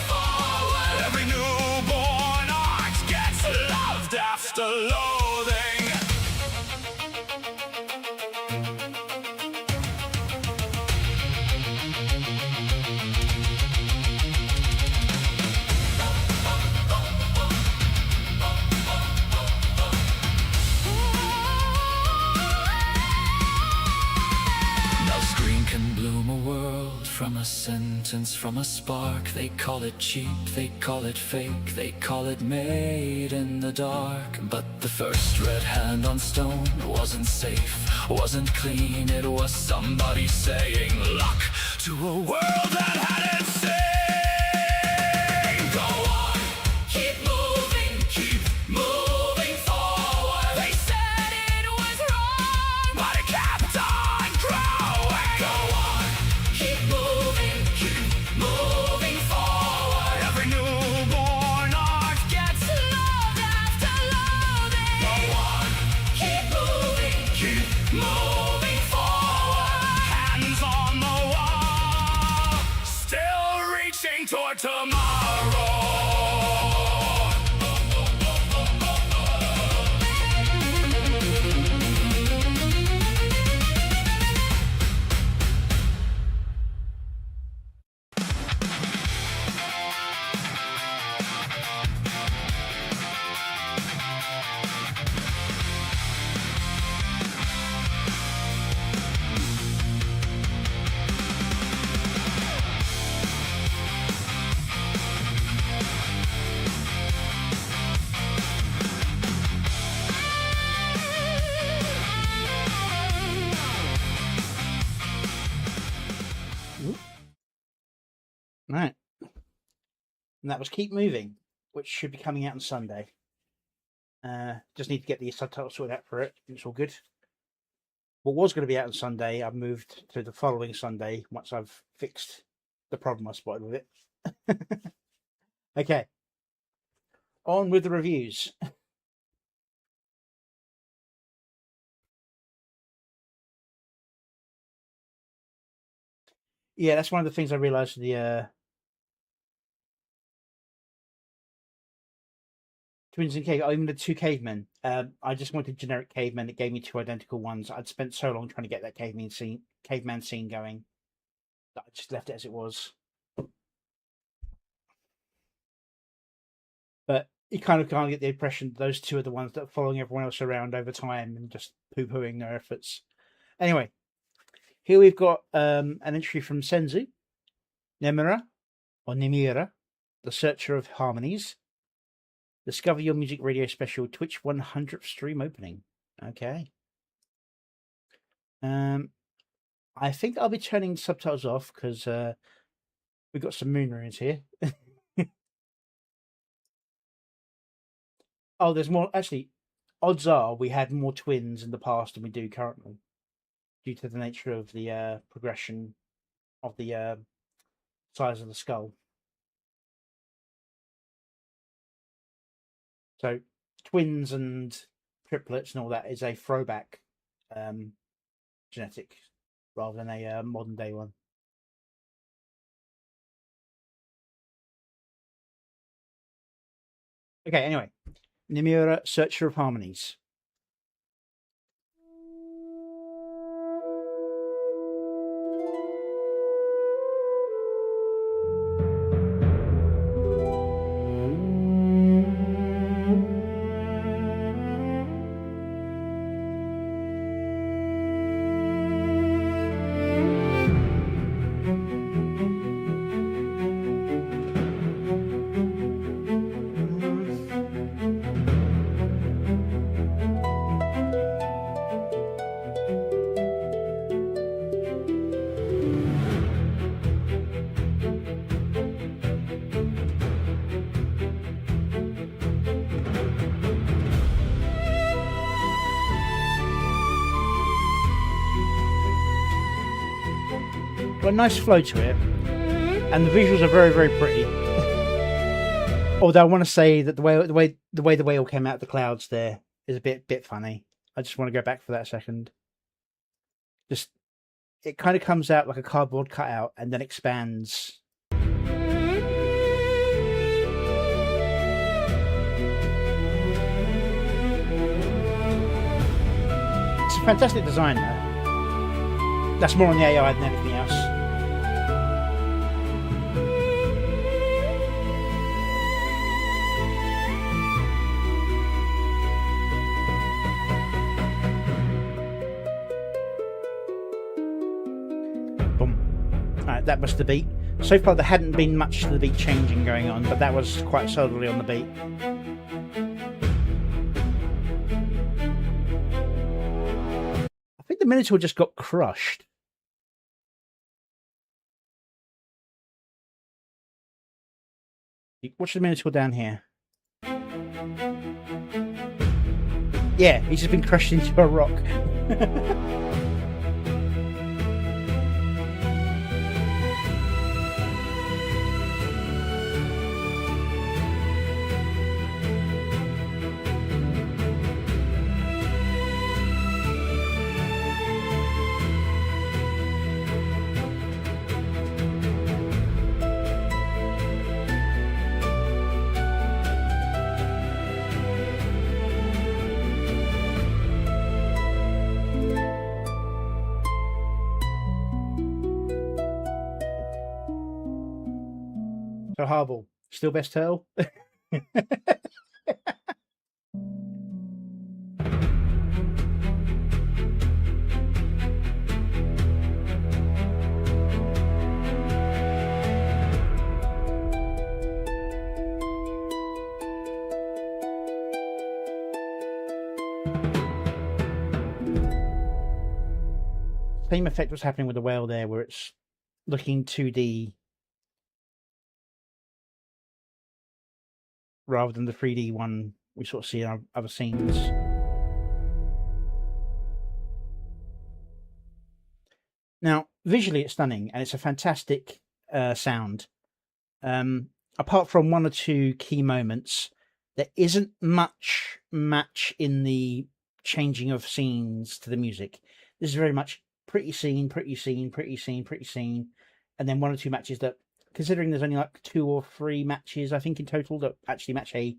forward. Every newborn art gets loved after loathing. From a sentence, from a spark. They call it cheap, they call it fake, they call it made in the dark. But the first red hand on stone wasn't safe, wasn't clean. It was somebody saying luck to a world that had insane. Go on, keep moving forward. They said it was wrong, but it kept on growing. Go on, keep moving forward. Every newborn art gets loved after loathing. Go on, keep moving forward. Hands on the wall, still reaching toward tomorrow. Right. And that was Keep Moving, which should be coming out on Sunday. Just need to get the subtitles sorted out for it. It's all good. What was going to be out on Sunday, I've moved to the following Sunday once I've fixed the problem I spotted with it. Okay. On with the reviews. Yeah, that's one of the things I realized with the Twins and Cave, even the two cavemen. I just wanted generic cavemen. It gave me two identical ones. I'd spent so long trying to get that caveman scene going that I just left it as it was. But you kind of can't get the impression those two are the ones that are following everyone else around over time and just poo-pooing their efforts. Anyway, here we've got an entry from Senzu, Nemura, or Nimura, the Searcher of Harmonies. Discover your music radio special Twitch 100th stream opening. Okay. I think I'll be turning subtitles off because we've got some moon runes here. Oh, there's more. Actually, odds are we had more twins in the past than we do currently, due to the nature of the progression of the size of the skull. So, twins and triplets and all that is a throwback genetic rather than a modern day one. Okay, anyway, Nimura, Searcher of Harmonies. Got a nice flow to it, and the visuals are very, very pretty. Although I want to say that the way the whale came out of the clouds there is a bit funny. I just want to go back for that a second. Just it kind of comes out like a cardboard cutout and then expands. It's a fantastic design, though. That's more on the AI than anything else. Boom. Alright, that was the beat. So far there hadn't been much of the beat changing going on, but that was quite solidly on the beat. I think the Minotaur just got crushed. Watch the Minotaur down here. Yeah, he's just been crushed into a rock. So Harble, still best turtle? Same effect was happening with the whale there, where it's looking 2D rather than the 3D one we sort of see in our other scenes. Now, visually it's stunning and it's a fantastic sound. apart from one or two key moments, there isn't much match in the changing of scenes to the music. This is very much pretty scene, pretty scene, pretty scene, pretty scene, and then one or two matches that, considering there's only like 2 or 3 matches, I think in total, that actually match a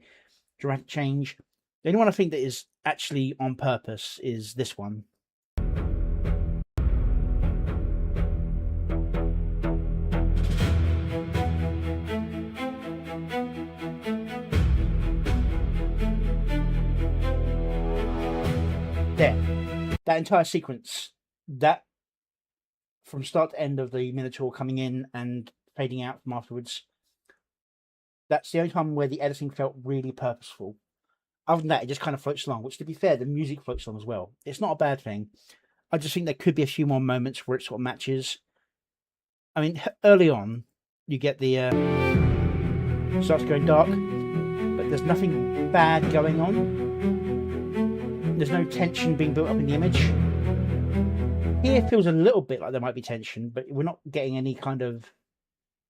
dramatic change. The only one I think that is actually on purpose is this one. There, that entire sequence, that from start to end of the Minotaur coming in and fading out from afterwards, that's the only time where the editing felt really purposeful. Other than that, it just kind of floats along, which, to be fair, the music floats along as well. It's not a bad thing. I just think there could be a few more moments where it sort of matches. I mean, early on, you get the starts going dark, but there's nothing bad going on. There's no tension being built up in the image. Here feels a little bit like there might be tension, but we're not getting any kind of...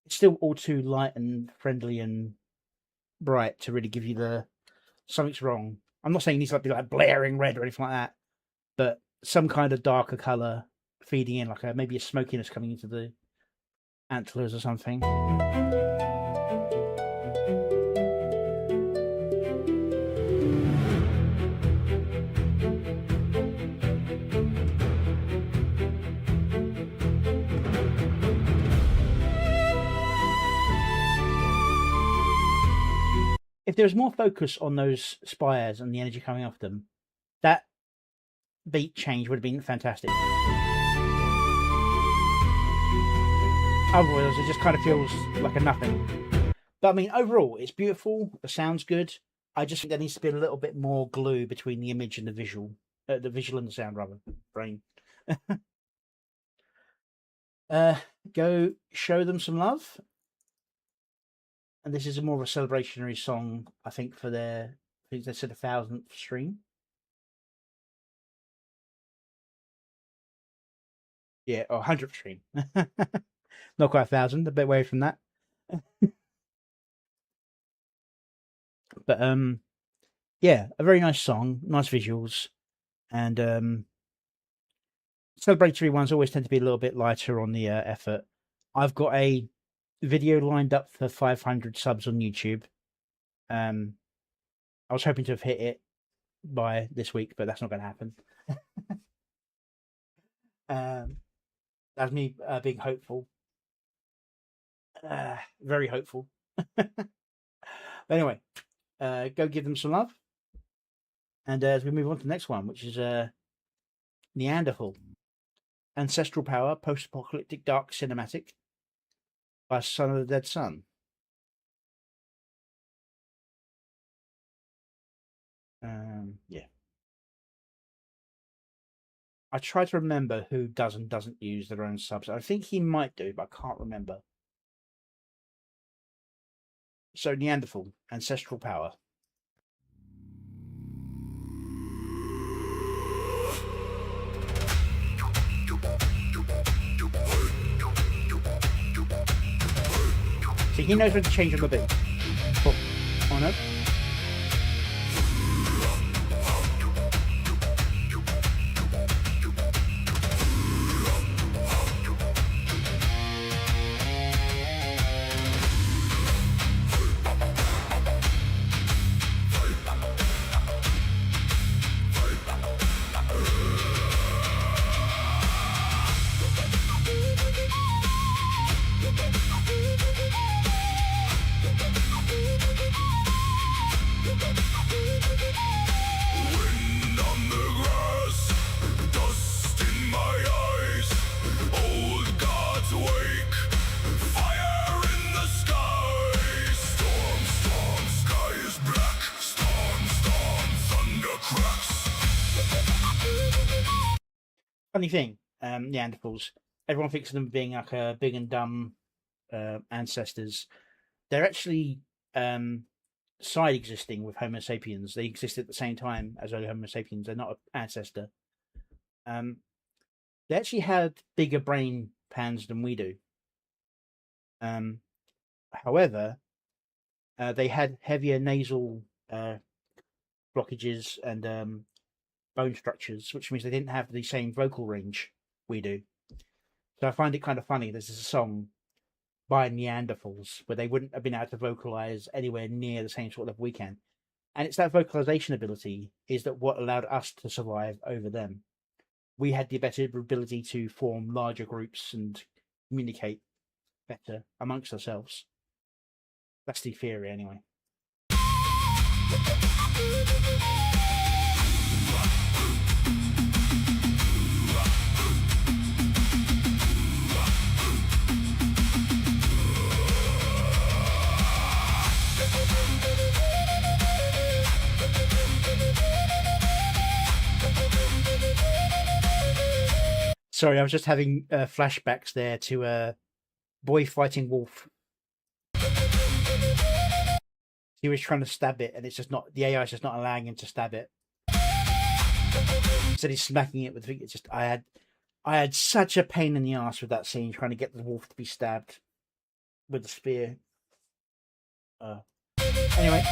It's still all too light and friendly and bright to really give you the something's wrong. I'm not saying it needs to be like blaring red or anything like that, but some kind of darker colour feeding in, like maybe a smokiness coming into the antlers or something. If there was more focus on those spires and the energy coming off them, that beat change would have been fantastic. Otherwise, it just kind of feels like a nothing. But I mean, overall, it's beautiful. The sound's good. I just think there needs to be a little bit more glue between the image and the visual and the sound, rather. Brain. Go show them some love. And this is more of a celebrationary song, I think, for their, I think they said 1,000th stream. Yeah, or 100th stream. Not quite 1,000, a bit away from that. But yeah, a very nice song, nice visuals, and celebratory ones always tend to be a little bit lighter on the effort. I've got a video lined up for 500 subs on YouTube. I was hoping to have hit it by this week, but that's not going to happen. That's me being hopeful. Very hopeful. But anyway, go give them some love. And as we move on to the next one, which is Neanderthal. Ancestral Power, Post-Apocalyptic Dark Cinematic by Son of the Dead Sun. Yeah. I try to remember who does and doesn't use their own subs. I think he might do, but I can't remember. So Neanderthal, Ancestral Power. See, he knows when to change on the beat. Oh no. Funny thing, Neanderthals, everyone thinks of them being like a big and dumb ancestors. They're actually side existing with Homo sapiens. They exist at the same time as early Homo sapiens. They're not an ancestor. They actually had bigger brain pans than we do. However, they had heavier nasal blockages and bone structures, which means they didn't have the same vocal range we do. So I find it kind of funny. There's a song by Neanderthals where they wouldn't have been able to vocalize anywhere near the same sort of level we can. And it's that vocalization ability is that what allowed us to survive over them. We had the better ability to form larger groups and communicate better amongst ourselves. That's the theory, anyway. Sorry, I was just having flashbacks there to boy fighting wolf. He was trying to stab it, and it's just not, the AI is just not allowing him to stab it. Instead, he's smacking it with. It's just I had such a pain in the ass with that scene, trying to get the wolf to be stabbed with the spear. Anyway.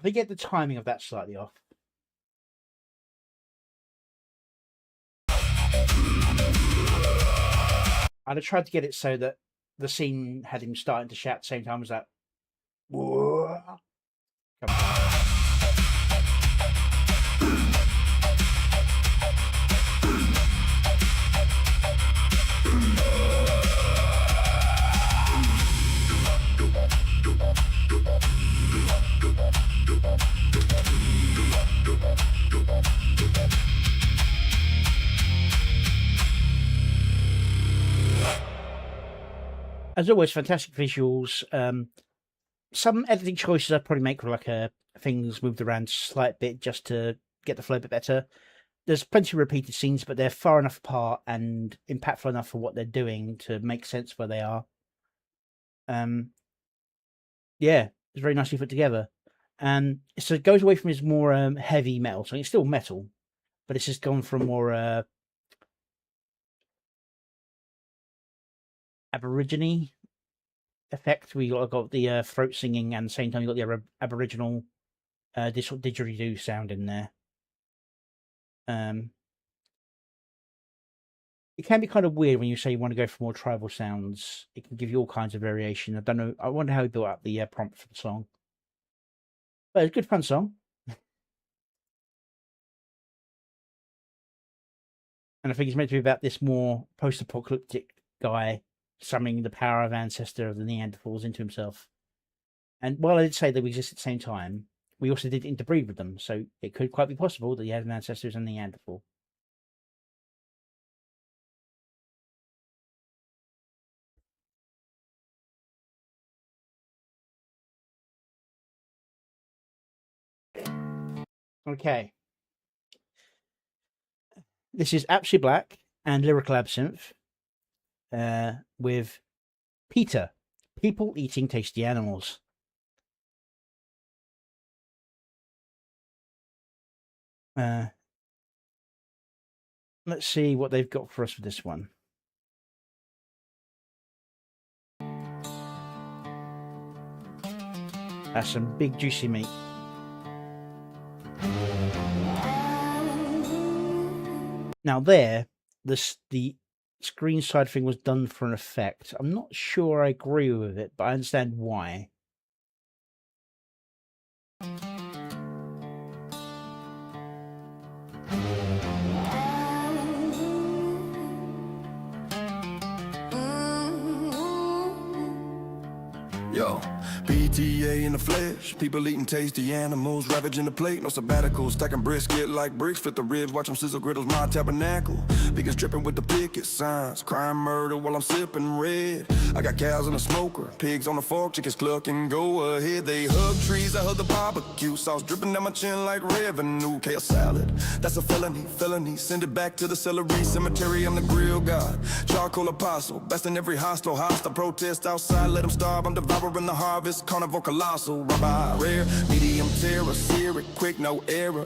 I get the timing of that slightly off. I'd have tried to get it so that the scene had him starting to shout at the same time as that. Whoa. Come on. As always, fantastic visuals. Some editing choices I probably make like things moved around a slight bit just to get the flow a bit better. There's plenty of repeated scenes, but they're far enough apart and impactful enough for what they're doing to make sense where they are. Yeah, it's very nicely put together. And so it goes away from his more heavy metal. So it's still metal, but it's just gone from more Aborigine effect. We got the throat singing, and at the same time you got the Aboriginal didgeridoo sound in there. It can be kind of weird when you say you want to go for more tribal sounds. It can give you all kinds of variation. I don't know. I wonder how he built up the prompt for the song. But it's a good fun song. And I think it's meant to be about this more post-apocalyptic guy summoning the power of ancestor of the Neanderthals into himself. And while I did say they exist at the same time, we also did interbreed with them, so it could quite be possible that he had an ancestor as a Neanderthal. Okay. This is Absolutely Black and Lyrical Absinthe with Peter, People Eating Tasty Animals. Let's see what they've got for us for this one. That's some big juicy meat. Now there, the screen side thing was done for an effect. I'm not sure I agree with it, but I understand why. Yo, PTA in the flesh, people eating tasty animals, ravaging the plate, no sabbaticals, stacking brisket like bricks, flip the ribs, watch them sizzle griddles, my tabernacle. Vegans dripping with the picket signs, crime murder while I'm sipping red. I got cows in the smoker, pigs on the fork, chickens clucking, go ahead. They hug trees, I hug the barbecue, sauce dripping down my chin like revenue. Kale salad, that's a felony, send it back to the celery cemetery, I'm the grill god. Charcoal apostle, best in every hostile protest outside, let them starve, I'm devouring the harvest, carnivore colossal, rabbi, rare, medium terror, sear it, quick, no error,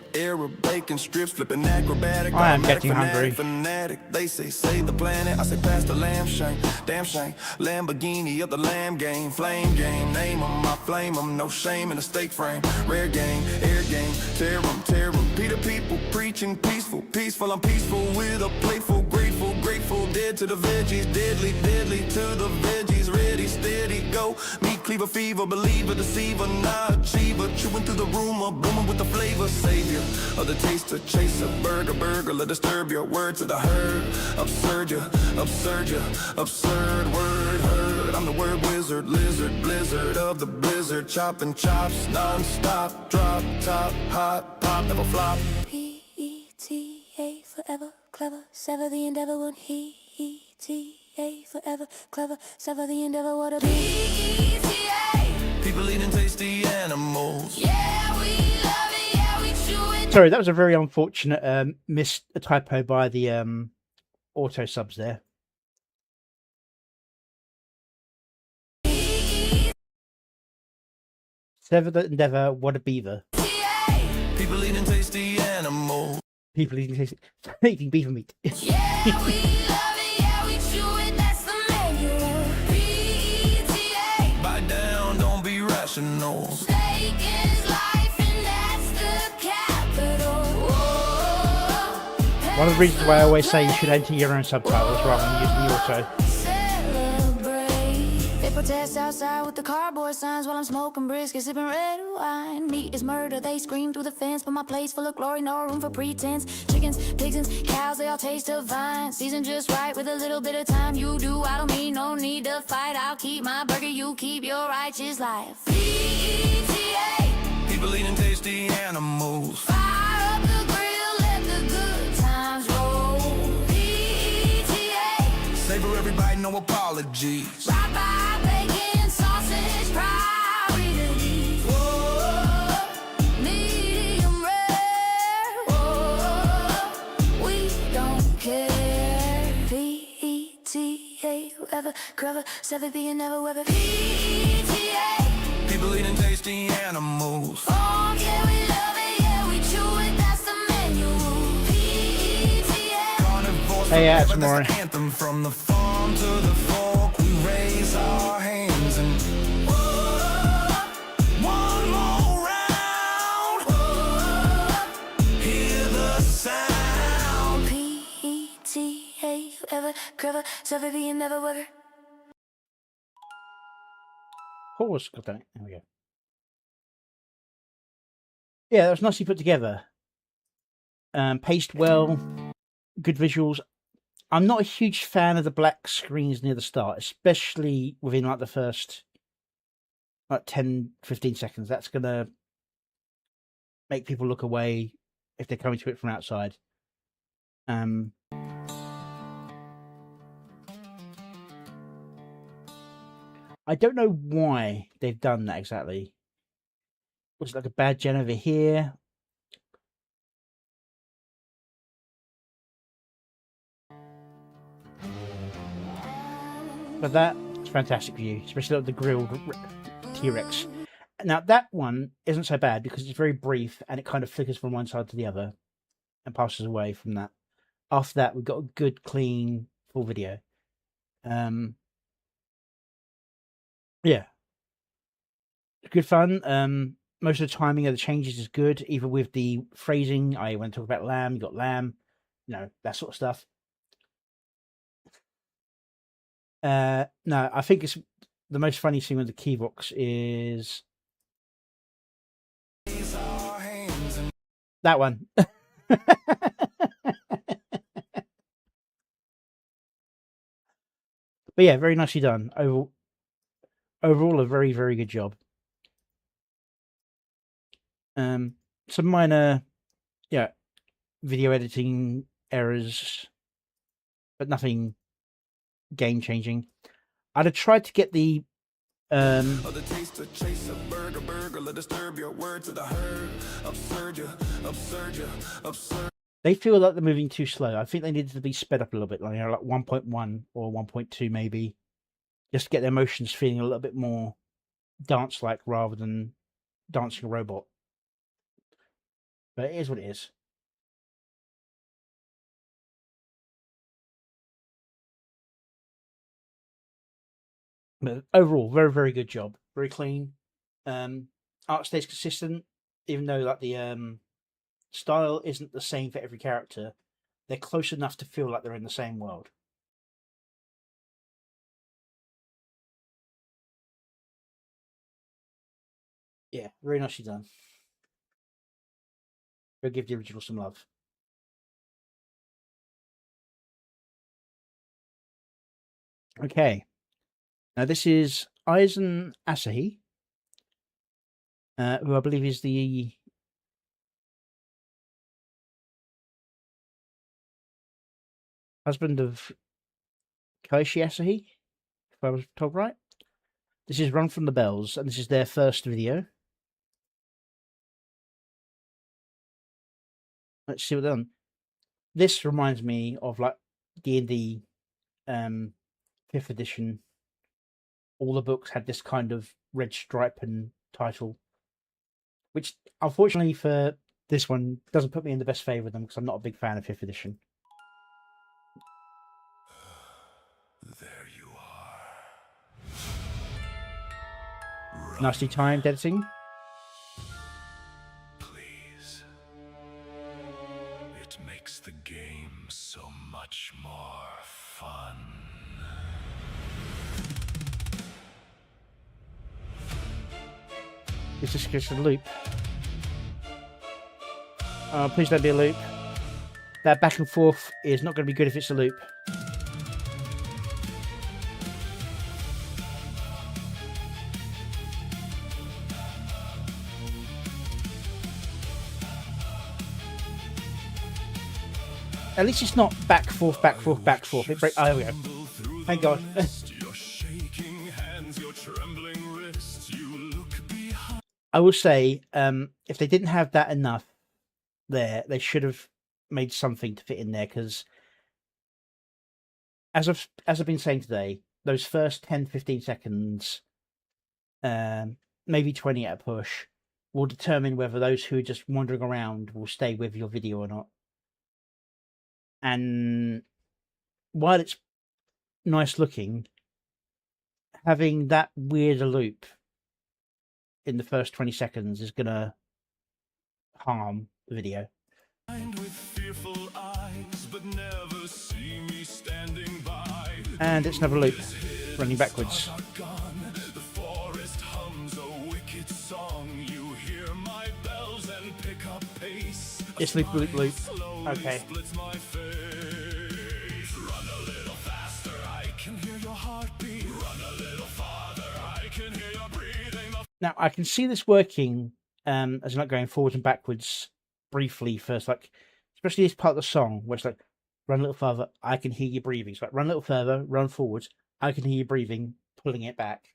bacon strips, flipping acrobatic, I am getting hungry. Fanatic, they say save the planet, I say pass the lamb shank, damn shame, Lamborghini of the lamb game, flame game, name them, I flame them, no shame in the steak frame, rare game, air game, tear them, Peter people preaching peaceful, I'm peaceful with a playful, grateful, dead to the veggies, deadly to the veggies, ready, steady, go, meat cleaver, fever, believer, deceiver, not achiever, chewing through the rumor, booming with the flavor, savior of the taster, chaser, burger, let disturb your word to the herd, absurd word heard, I'm the word wizard, lizard, blizzard of the blizzard, chopping chops, non-stop, drop, top, hot, pop, never flop. PETA forever, clever, sever the endeavor, one PETA forever, clever, sever the endeavor, what a PETA. People eating tasty animals. Yeah, we love it, yeah, we chew it. Sorry, that was a very unfortunate a typo by the auto subs there. Sever the endeavor, what a beaver. People eating tasty animals. People eating beaver meat. Yeah, we love it, yeah, we chew it, that's the menu. PETA. Bite down, don't be rational. Steak is life, and that's the capital. Whoa. One of the reasons why I always say you should enter your own subtitles rather than using the auto. Celebrate. They protest outside with the cardboard signs while I'm smoking brisket, sipping red wine. Meat is murder, they scream through the fence, but my plate's full of glory, no room for pretense. Chickens, pigs, and cows, they all taste divine. Seasoned just right with a little bit of time. You do, I don't mean no need to fight. I'll keep my burger, you keep your righteous life. PETA. People eating tasty animals. Fire up the grill, let the good times roll. PETA. Savor every bite, no apologies. Right by bacon, sausage, priorities. Whoa, medium rare. Whoa, we don't care. PETA, whoever, clever, sever the never, whether. PETA. People eating tasty animals. Oh, yeah, we love it, yeah, we chew it, that's the menu. PETA. Carnivores Hey, yeah, forever, tomorrow. that's the anthem from the farm to the fork. We raise our hands and one more round. Hear the sound. PETA, whoever, clever, sever the never, whether. Pause. God damn it. There we go. Yeah, that was nicely put together. Paced well, good visuals. I'm not a huge fan of the black screens near the start, especially within like the first like 10-15 seconds. That's gonna make people look away if they're coming to it from outside. I don't know why they've done that exactly. Looks like a bad gen over here. But that's fantastic view, especially like the grilled T-Rex. Now that one isn't so bad because it's very brief and it kind of flickers from one side to the other and passes away from that. After that, we've got a good, clean, full video. Yeah, good fun. Most of the timing of the changes is good, even with the phrasing. I want to talk about lamb, you got lamb, that sort of stuff. No, I think it's the most funny scene with the Keybox is that one. But yeah, very nicely done. overall, a very, very good job. Some minor, video editing errors, but nothing game changing. I'd have tried to get the they feel like they're moving too slow. I think they needed to be sped up a little bit, like 1.1 or 1.2 maybe, just to get their motions feeling a little bit more dance-like rather than dancing a robot. But it is what it is. But overall, very, very good job. Very clean. Art stays consistent, even though like the style isn't the same for every character. They're close enough to feel like they're in the same world. Yeah, very nicely done. Go give the original some love. Okay. Now this is Aizen Asahi, who I believe is the husband of Kaishi Asahi, if I was told right. This is Run from the Bells, and this is their first video. Let's see what they're done. This reminds me of like D&D 5th edition. All the books had this kind of red stripe and title, which unfortunately for this one doesn't put me in the best favour of them because I'm not a big fan of 5th edition. There you are. Nicely timed editing. Please. It makes the game so much more fun. This is just a loop. Oh, please don't be a loop. That back and forth is not going to be good if it's a loop. At least it's not back, forth, back, forth, back, forth. It break. Oh, there we go. Thank God. I will say, if they didn't have that enough there, they should have made something to fit in there, because as I've been saying today, those first 10-15 seconds, maybe 20 at a push, will determine whether those who are just wandering around will stay with your video or not. And while it's nice looking, having that weird loop in the first 20 seconds is going to harm the video. And it's another loop, running backwards. It's loop, loop, loop. Okay. Now I can see this working as not going forwards and backwards briefly first, like especially this part of the song where it's like run a little further, I can hear you breathing. It's like run a little further, run forwards, I can hear you breathing, pulling it back.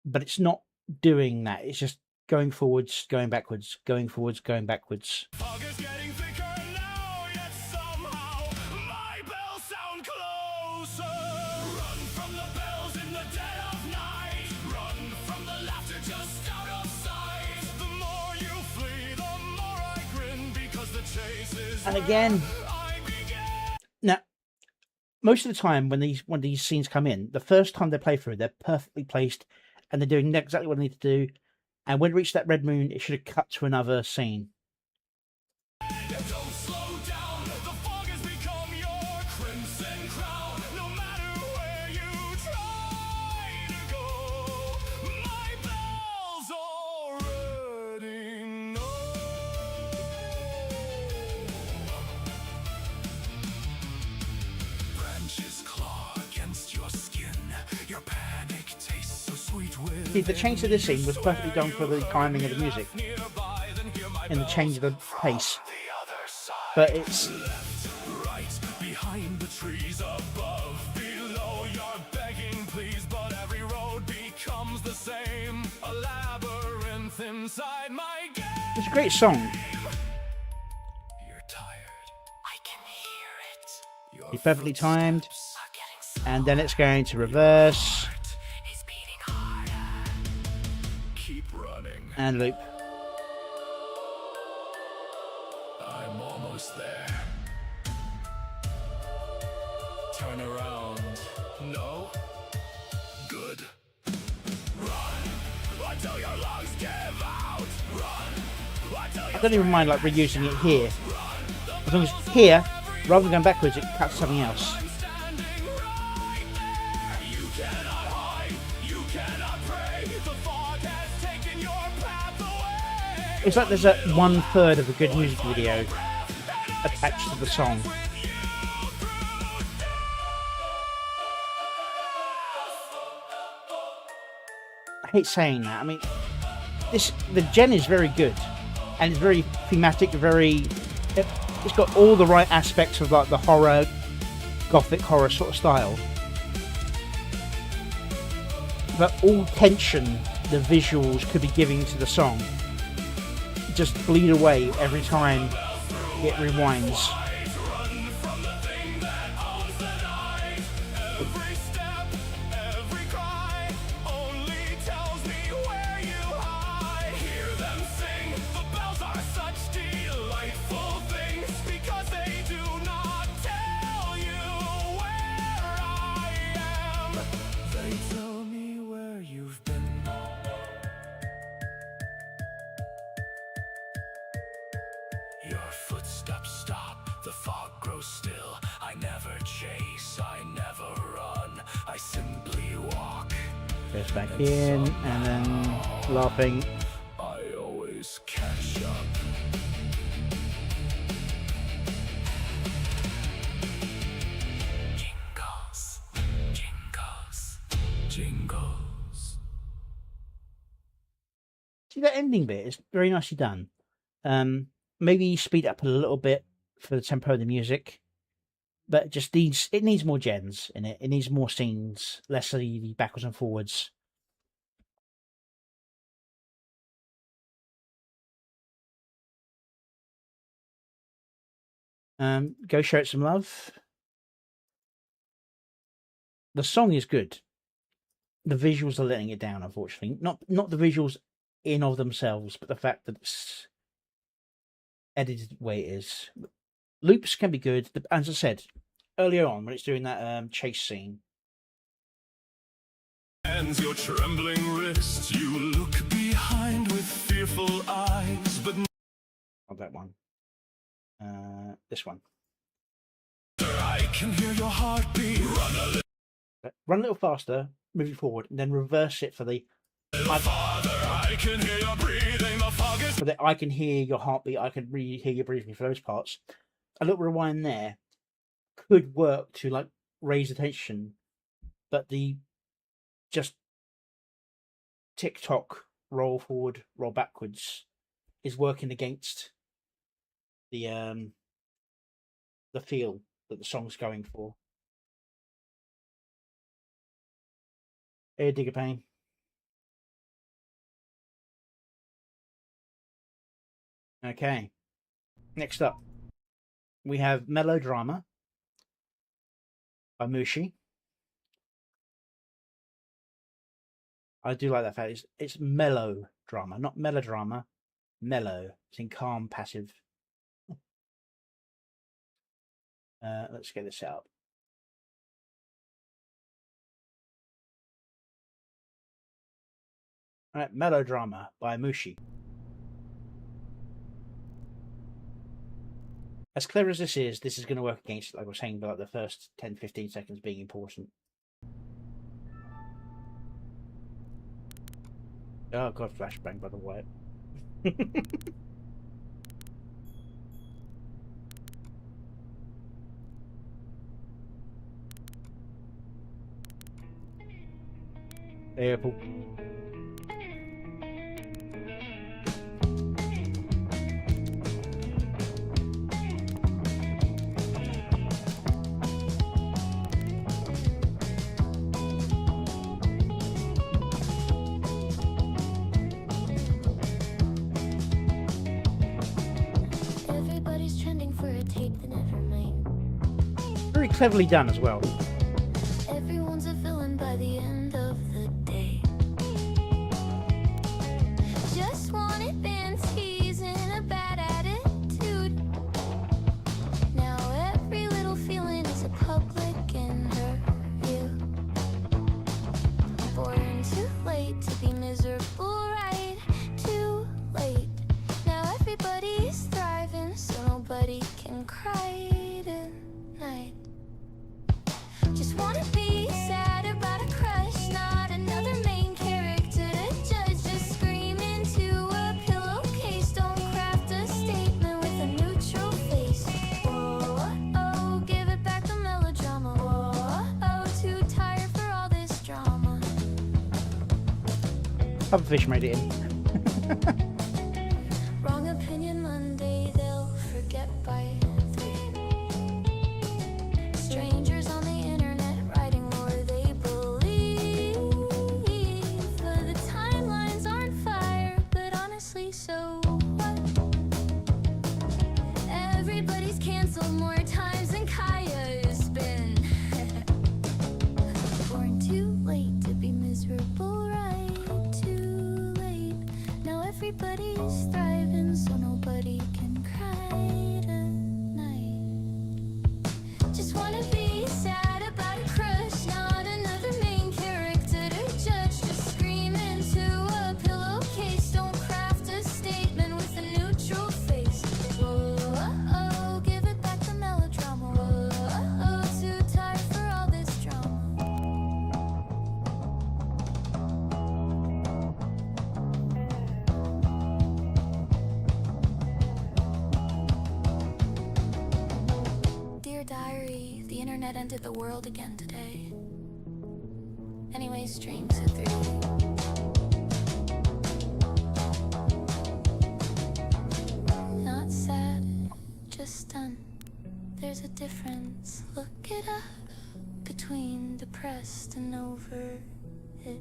But it's not doing that. It's just going forwards, going backwards, going forwards, going backwards. And again, now, most of the time when these scenes come in, the first time they play through, they're perfectly placed and they're doing exactly what they need to do. And when it reached that red moon, it should have cut to another scene. See, the change to this scene was perfectly done for the timing of the music and the change of the pace. But it's right behind the trees above, below you're begging please, but every road becomes the same, a labyrinth inside my game. a great song. You're tired, I can hear it. Your It's perfectly timed, footsteps are getting slower. and then it's going to reverse Heart is beating harder. Keep running. and loop. I'm almost there. Turn around. No? Good. Run until your lungs give out. Run until I don't even mind like reusing it here, as long as it's here, rather than going backwards, it cuts to something else. I'm standing right there. You cannot hide. You cannot pray. The fog has taken your path away. It's like there's a 1/3 of a good music video attached to the song. I hate saying that. I mean, the gen is very good, and it's very thematic. It's got all the right aspects of like the horror, gothic horror sort of style. But all tension the visuals could be giving to the song just bleed away every time it rewinds. Every step, every cry only tells me where you hide. Hear them sing, the bells are such delightful things, because they do not tell you where I am. They tell me where you've been. Your footsteps stop, the fog grows still. I never chase, I never run, I simply walk. Goes back in, and then laughing. I always catch up. Jingles, jingles, jingles. See, that ending bit is very nicely done. Maybe speed up a little bit for the tempo of the music, but it needs more gens in it. It needs more scenes, less of the backwards and forwards. Go show it some love. The song is good. The visuals are letting it down, unfortunately. Not the visuals in of themselves, but the fact that it's edited the way it is. Loops can be good. As I said earlier on, when it's doing that chase scene. Hands your trembling wrist, you look behind with fearful eyes, but Not that one. This one. I can hear your heartbeat. Run a little faster, moving forward, and then reverse it for the Father, I can hear your breathing. The fog is. for the I can hear your heartbeat, I can really hear your breathing for those parts. A little rewind there could work to like raise attention, but the just tick-tock, roll forward, roll backwards is working against the feel that the song's going for. Hey, Digger Pain. Okay. Next up, we have Melodrama by Mushi. I do like that fact. It's melodrama, not melodrama. Mellow. It's in calm, passive. Let's get this set up. All right, Melodrama by Mushi. As clever as this is going to work against, like I was saying, about the first 10-15 seconds being important. Oh god, flashbang by the way. Apple. Very cleverly done as well. Everyone's a villain by the end of the day. Just wanted panties and a bad attitude. Now every little feeling is a public interview. Born too late to be miserable, right? Too late. Now everybody's thriving, so nobody can cry tonight. Just wanna be sad about a crush, not another main character to judge. Just scream into a pillowcase. Don't craft a statement with a neutral face. Whoa, oh, give it back the melodrama. Whoa, oh, too tired for all this drama. Pufferfish made it in. Wrong opinion Monday, they'll forget by 3. Strangers on the internet writing more they believe. The timelines aren't fire, but honestly, so what? Everybody's canceled more times than Kaya's been. Born too late to be miserable, right? Too late. Now everybody's thriving, so nobody can cry tonight. Just wanna be sad about a crush, not another main character to judge. Just scream into a pillowcase. Don't craft a statement with a neutral face. Whoa, oh, give it back the melodrama. Whoa, oh, too tired for all this drama. Dear diary, the internet ended the world again today. Anyways, streams at 3. Not sad, just stunned. There's a difference, look it up, between depressed and over it.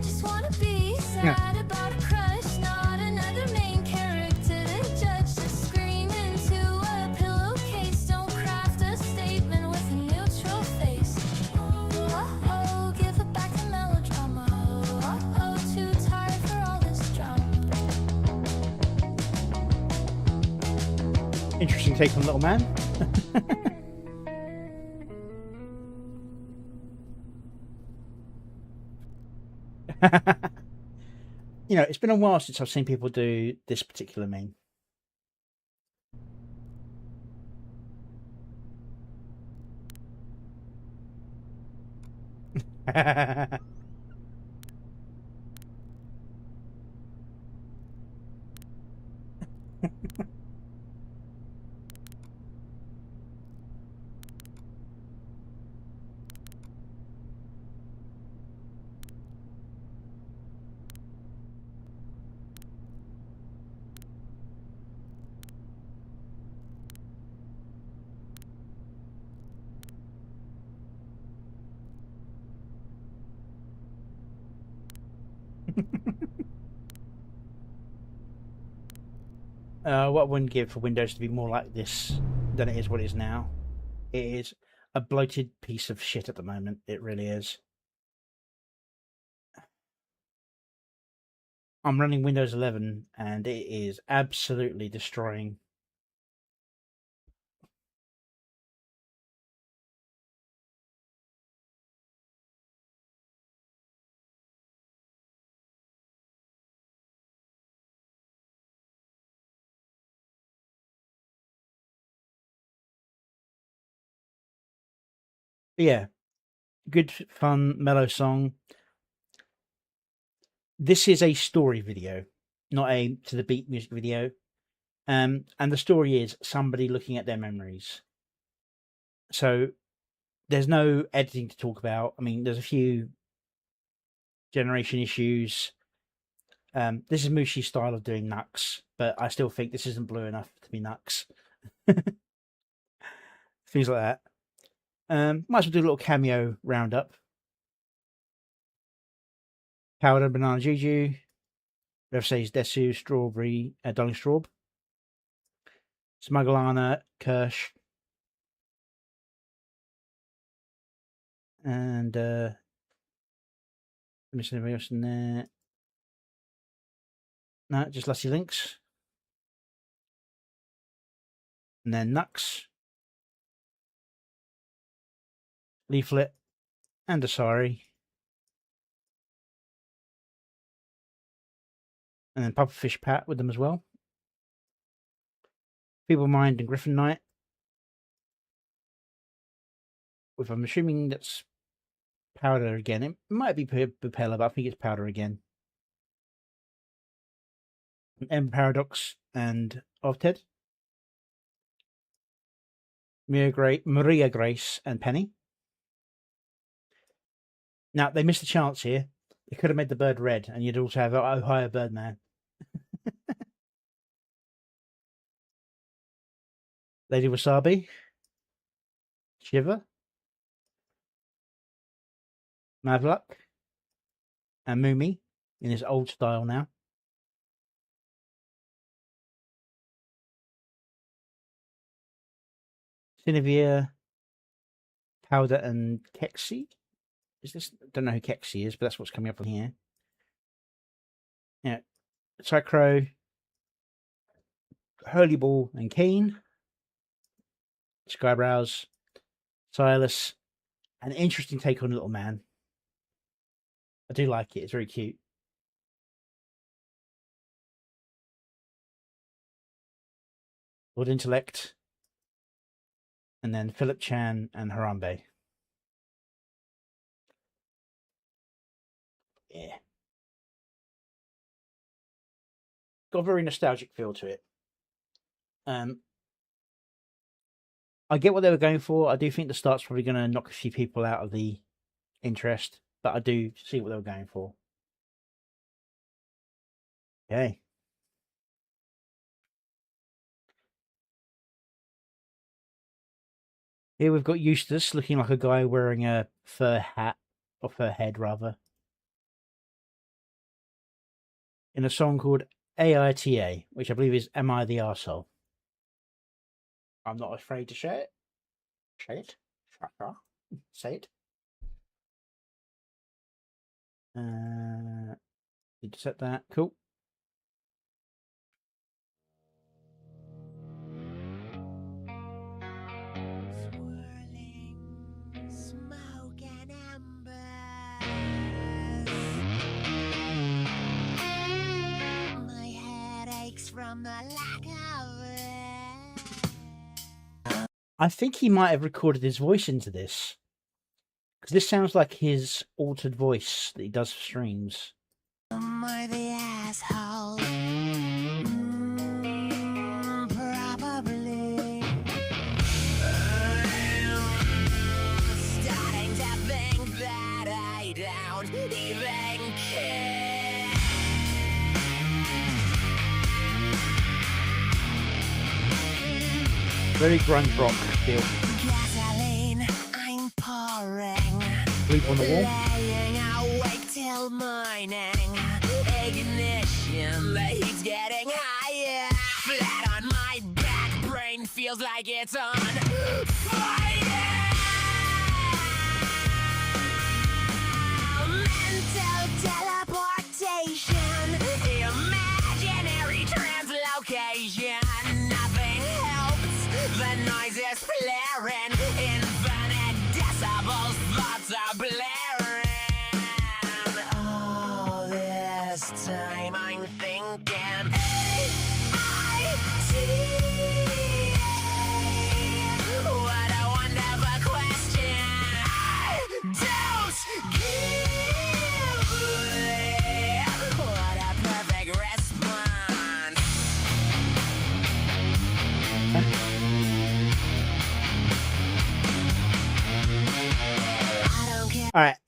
Just wanna be sad about a crush, not another main character to judge. Just scream into a pillowcase. Don't craft a statement with a neutral face. Oh, oh, give it back the melodrama. Oh, oh, too tired for all this drama. Interesting take on Little Man. You know, it's been a while since I've seen people do this particular meme. What I wouldn't give for Windows to be more like this than it is what it is now. It is a bloated piece of shit at the moment. It really is. I'm running Windows 11 and it is absolutely destroying. But yeah, good, fun, mellow song. This is a story video, not a to the beat music video. And the story is somebody looking at their memories. So there's no editing to talk about. I mean, there's a few generation issues. This is Mushi's style of doing Nux, but I still think this isn't blue enough to be Nux. Things like that. Might as well do a little cameo roundup. Powder, Banana Juju, Rev says Desu, Strawberry, Darling Straub, Smugglana, Kirsch, And let me see anybody else in there. No, just Lusty Links. And then Nux, Leaflet, and Asari. And then Pufferfish Pat with them as well. Feeble Mind and Griffin Knight. With, I'm assuming that's Powder again. It might be Propeller, but I think it's Powder again. M Paradox and Ovted. Maria Grace and Penny. Now, they missed a chance here. They could have made the bird red, and you'd also have Ohio Birdman. Lady Wasabi. Shiver. Mavluck. And Moomy in his old style now. Cinevere, Powder, and Kexi. Is this? Don't know who Kexi is, but that's what's coming up on here. Yeah, Cycro, Hurley Ball, and Keen. Skybrows, Silas. An interesting take on Little Man. I do like it. It's very cute. Lord Intellect. And then Philip Chan and Harambe. Yeah. Got a very nostalgic feel to it. I get what they were going for. I do think the start's probably going to knock a few people out of the interest, but I do see what they were going for. Okay. Here we've got Eustace looking like a guy wearing a fur hat, or fur head rather, in a song called AITA, which I believe is Am I the Arsehole? I'm not afraid to share it. Say it. Say it. Need to set that. Cool. Swirling smoke and embers. My head aches from the lack of it. I think he might have recorded his voice into this, because this sounds like his altered voice that he does for streams. Am I the asshole? Probably. I'm starting to think that I don't even care. Very grunge rock feel. Gasoline, I'm pouring. Sleep on the Wall. Laying awake till morning. Ignition, the heat's getting higher. Flat on my back, brain feels like it's on fire. Mental teleportation, imaginary translocation. Nothing helps, the noise is flaring. Infinite decibels, thoughts are blaring. All this time I'm thinking AITA. What a wonderful question. I don't give. What a perfect response. I don't care. All right.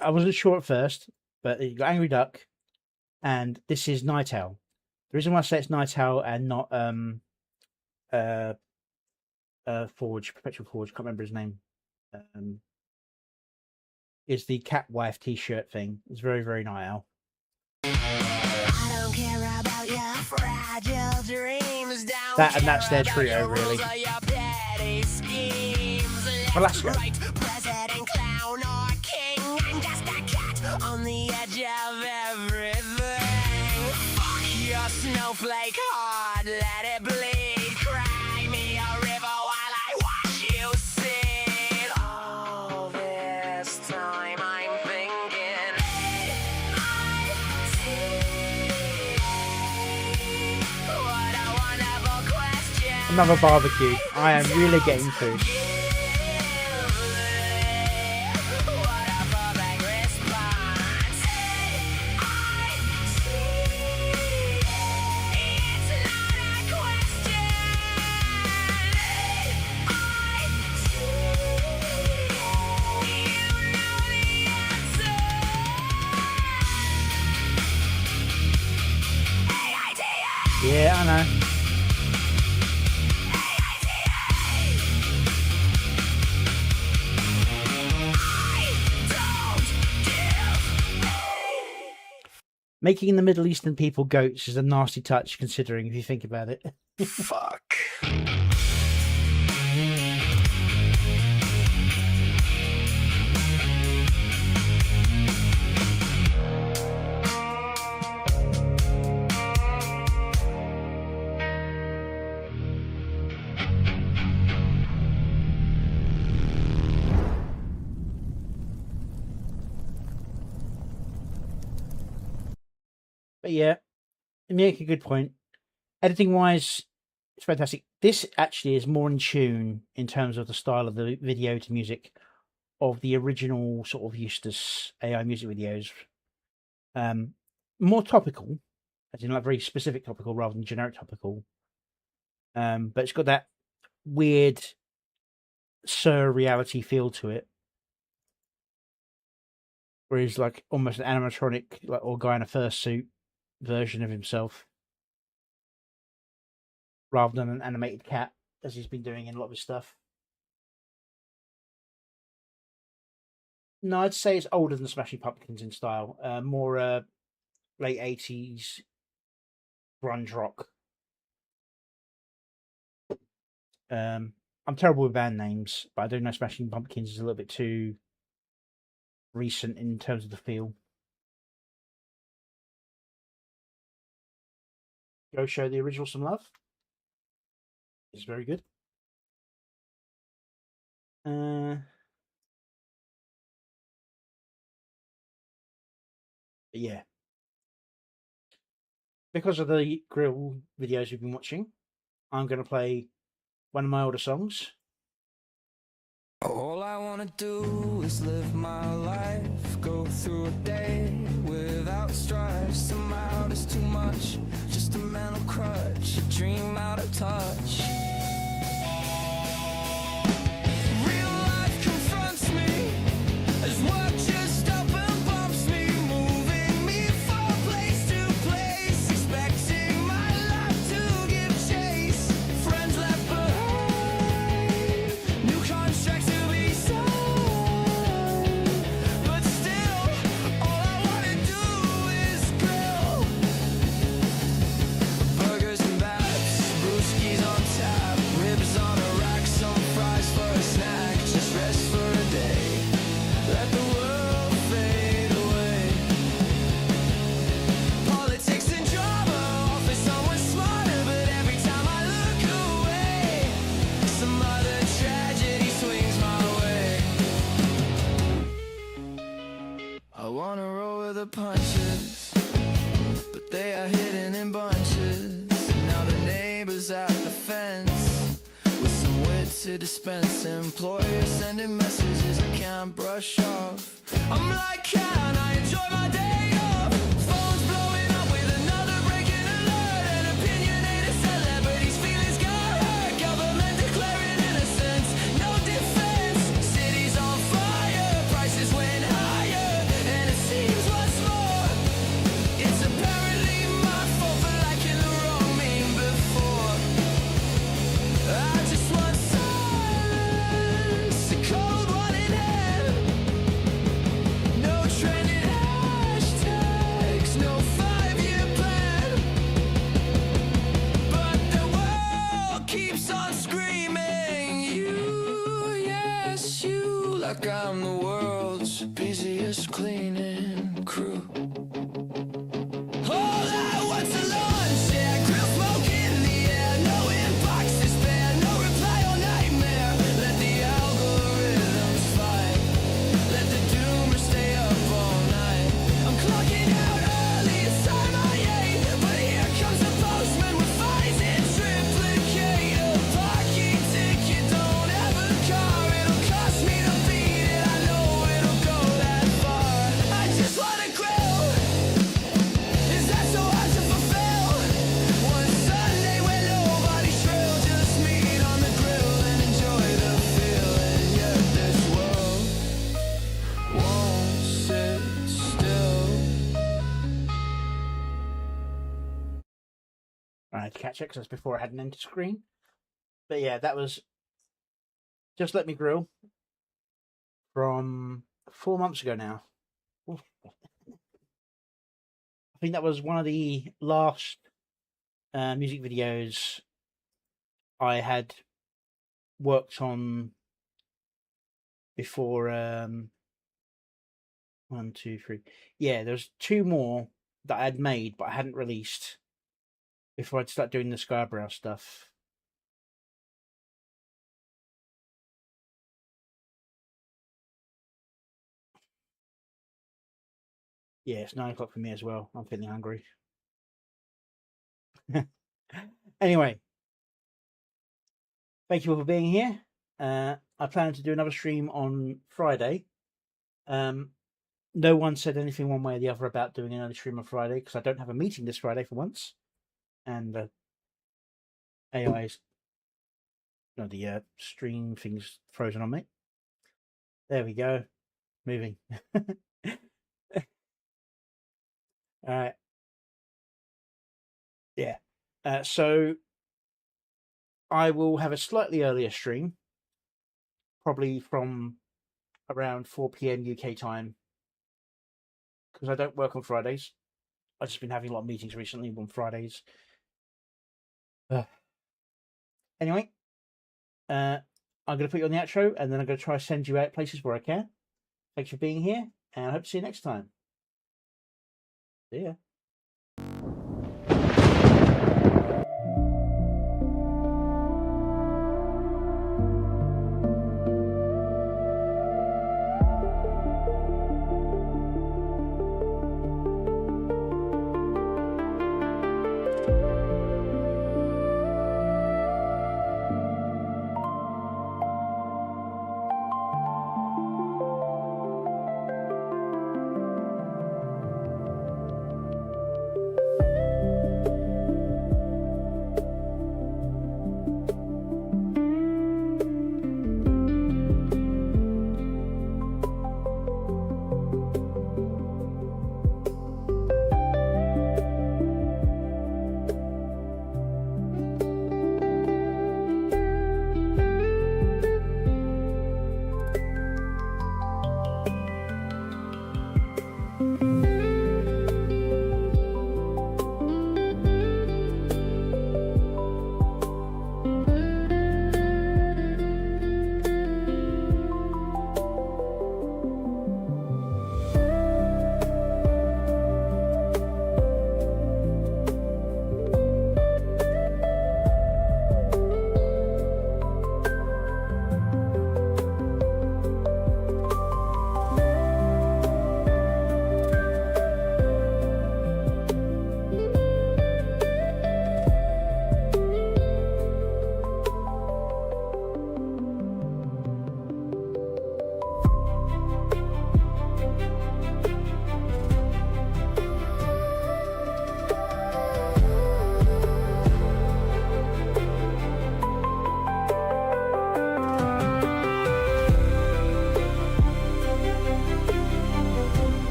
I wasn't sure at first, but you got Angry Duck, and this is Night Owl. The reason why I say it's Night Owl and not Forge, Perpetual Forge, can't remember his name, is the Cat Wife T-shirt thing. It's very, very Night Owl. I don't care about your fragile dreams. That and that's their trio, really. Your petty schemes. Well, let's go. Right, president clown the edge of everything. Fuck your snowflake heart, let it bleed. Cry me a river while I watch you sing. All this time I'm thinking what a wonderful question. Another barbecue. I am really getting food. Yeah, I know. Making the Middle Eastern people goats is a nasty touch, considering if you think about it. Fuck. But yeah, you make a good point. Editing wise, it's fantastic. This actually is more in tune in terms of the style of the video to music of the original sort of Eustace AI music videos. More topical, as in like very specific topical rather than generic topical. But it's got that weird surreality feel to it. Whereas like almost an animatronic like or guy in a fursuit version of himself. Rather than an animated cat, as he's been doing in a lot of his stuff. No, I'd say it's older than Smashing Pumpkins in style. More late 80s grunge rock. I'm terrible with band names, but I do know Smashing Pumpkins is a little bit too recent in terms of the feel. Go show the original some love. It's very good. Yeah. Because of the grill videos we've been watching, I'm going to play one of my older songs. All I wanna do is live my life, go through a day without strife. Somehow there's too much, just a mental crutch, a dream out of touch. Real life confronts me as work just up and bumps me, moving me from place to place, expecting my life to give chase. Friends left behind, new contracts to be signed, but still, all I wanna do is grill. Burgers and baps, brewskis on tap, ribs on a rack, some fries for a snack, just rest for a day, let the world fade away. Politics and drama, offer someone smarter, but every time I look away, some other tragedy swings my way. I wanna roll with the punches, but they are hidden in bunches. Now the neighbors at the fence with some wit to dispense. Employers sending messages I can't brush off. I'm like, can I enjoy my day off? Phones blowing up with another breaking alert, and opinionated celebrities feelings got hurt. Government declaring innocence, no defense. Cities on fire, prices went higher, and it seems what's more, it's apparently my fault for liking the wrong meme before. I just want silence, a cold one in hand. No trending hashtags, no 5-year plan. But the world keeps on screaming, you, yes, you, like I'm the world's busiest cleaning crew. had to catch it because that's before I had an enter screen. But yeah, that was Just Let Me Grill from 4 months ago now. Oof. I think that was one of the last music videos I had worked on before. 1, 2, 3. Yeah, there's 2 more that I had made, but I hadn't released before I'd start doing the Scarborough stuff. Yeah, it's 9 o'clock for me as well. I'm feeling hungry. Anyway, thank you all for being here. I plan to do another stream on Friday. No one said anything one way or the other about doing another stream on Friday because I don't have a meeting this Friday for once. And AI's, no, the stream thing's frozen on me. There we go. Moving. All right. Yeah. So I will have a slightly earlier stream, probably from around 4 p.m. UK time, because I don't work on Fridays. I've just been having a lot of meetings recently on Fridays. Anyway, I'm going to put you on the outro, and then I'm going to try to send you out places where I can. Thanks for being here, and I hope to see you next time. See ya.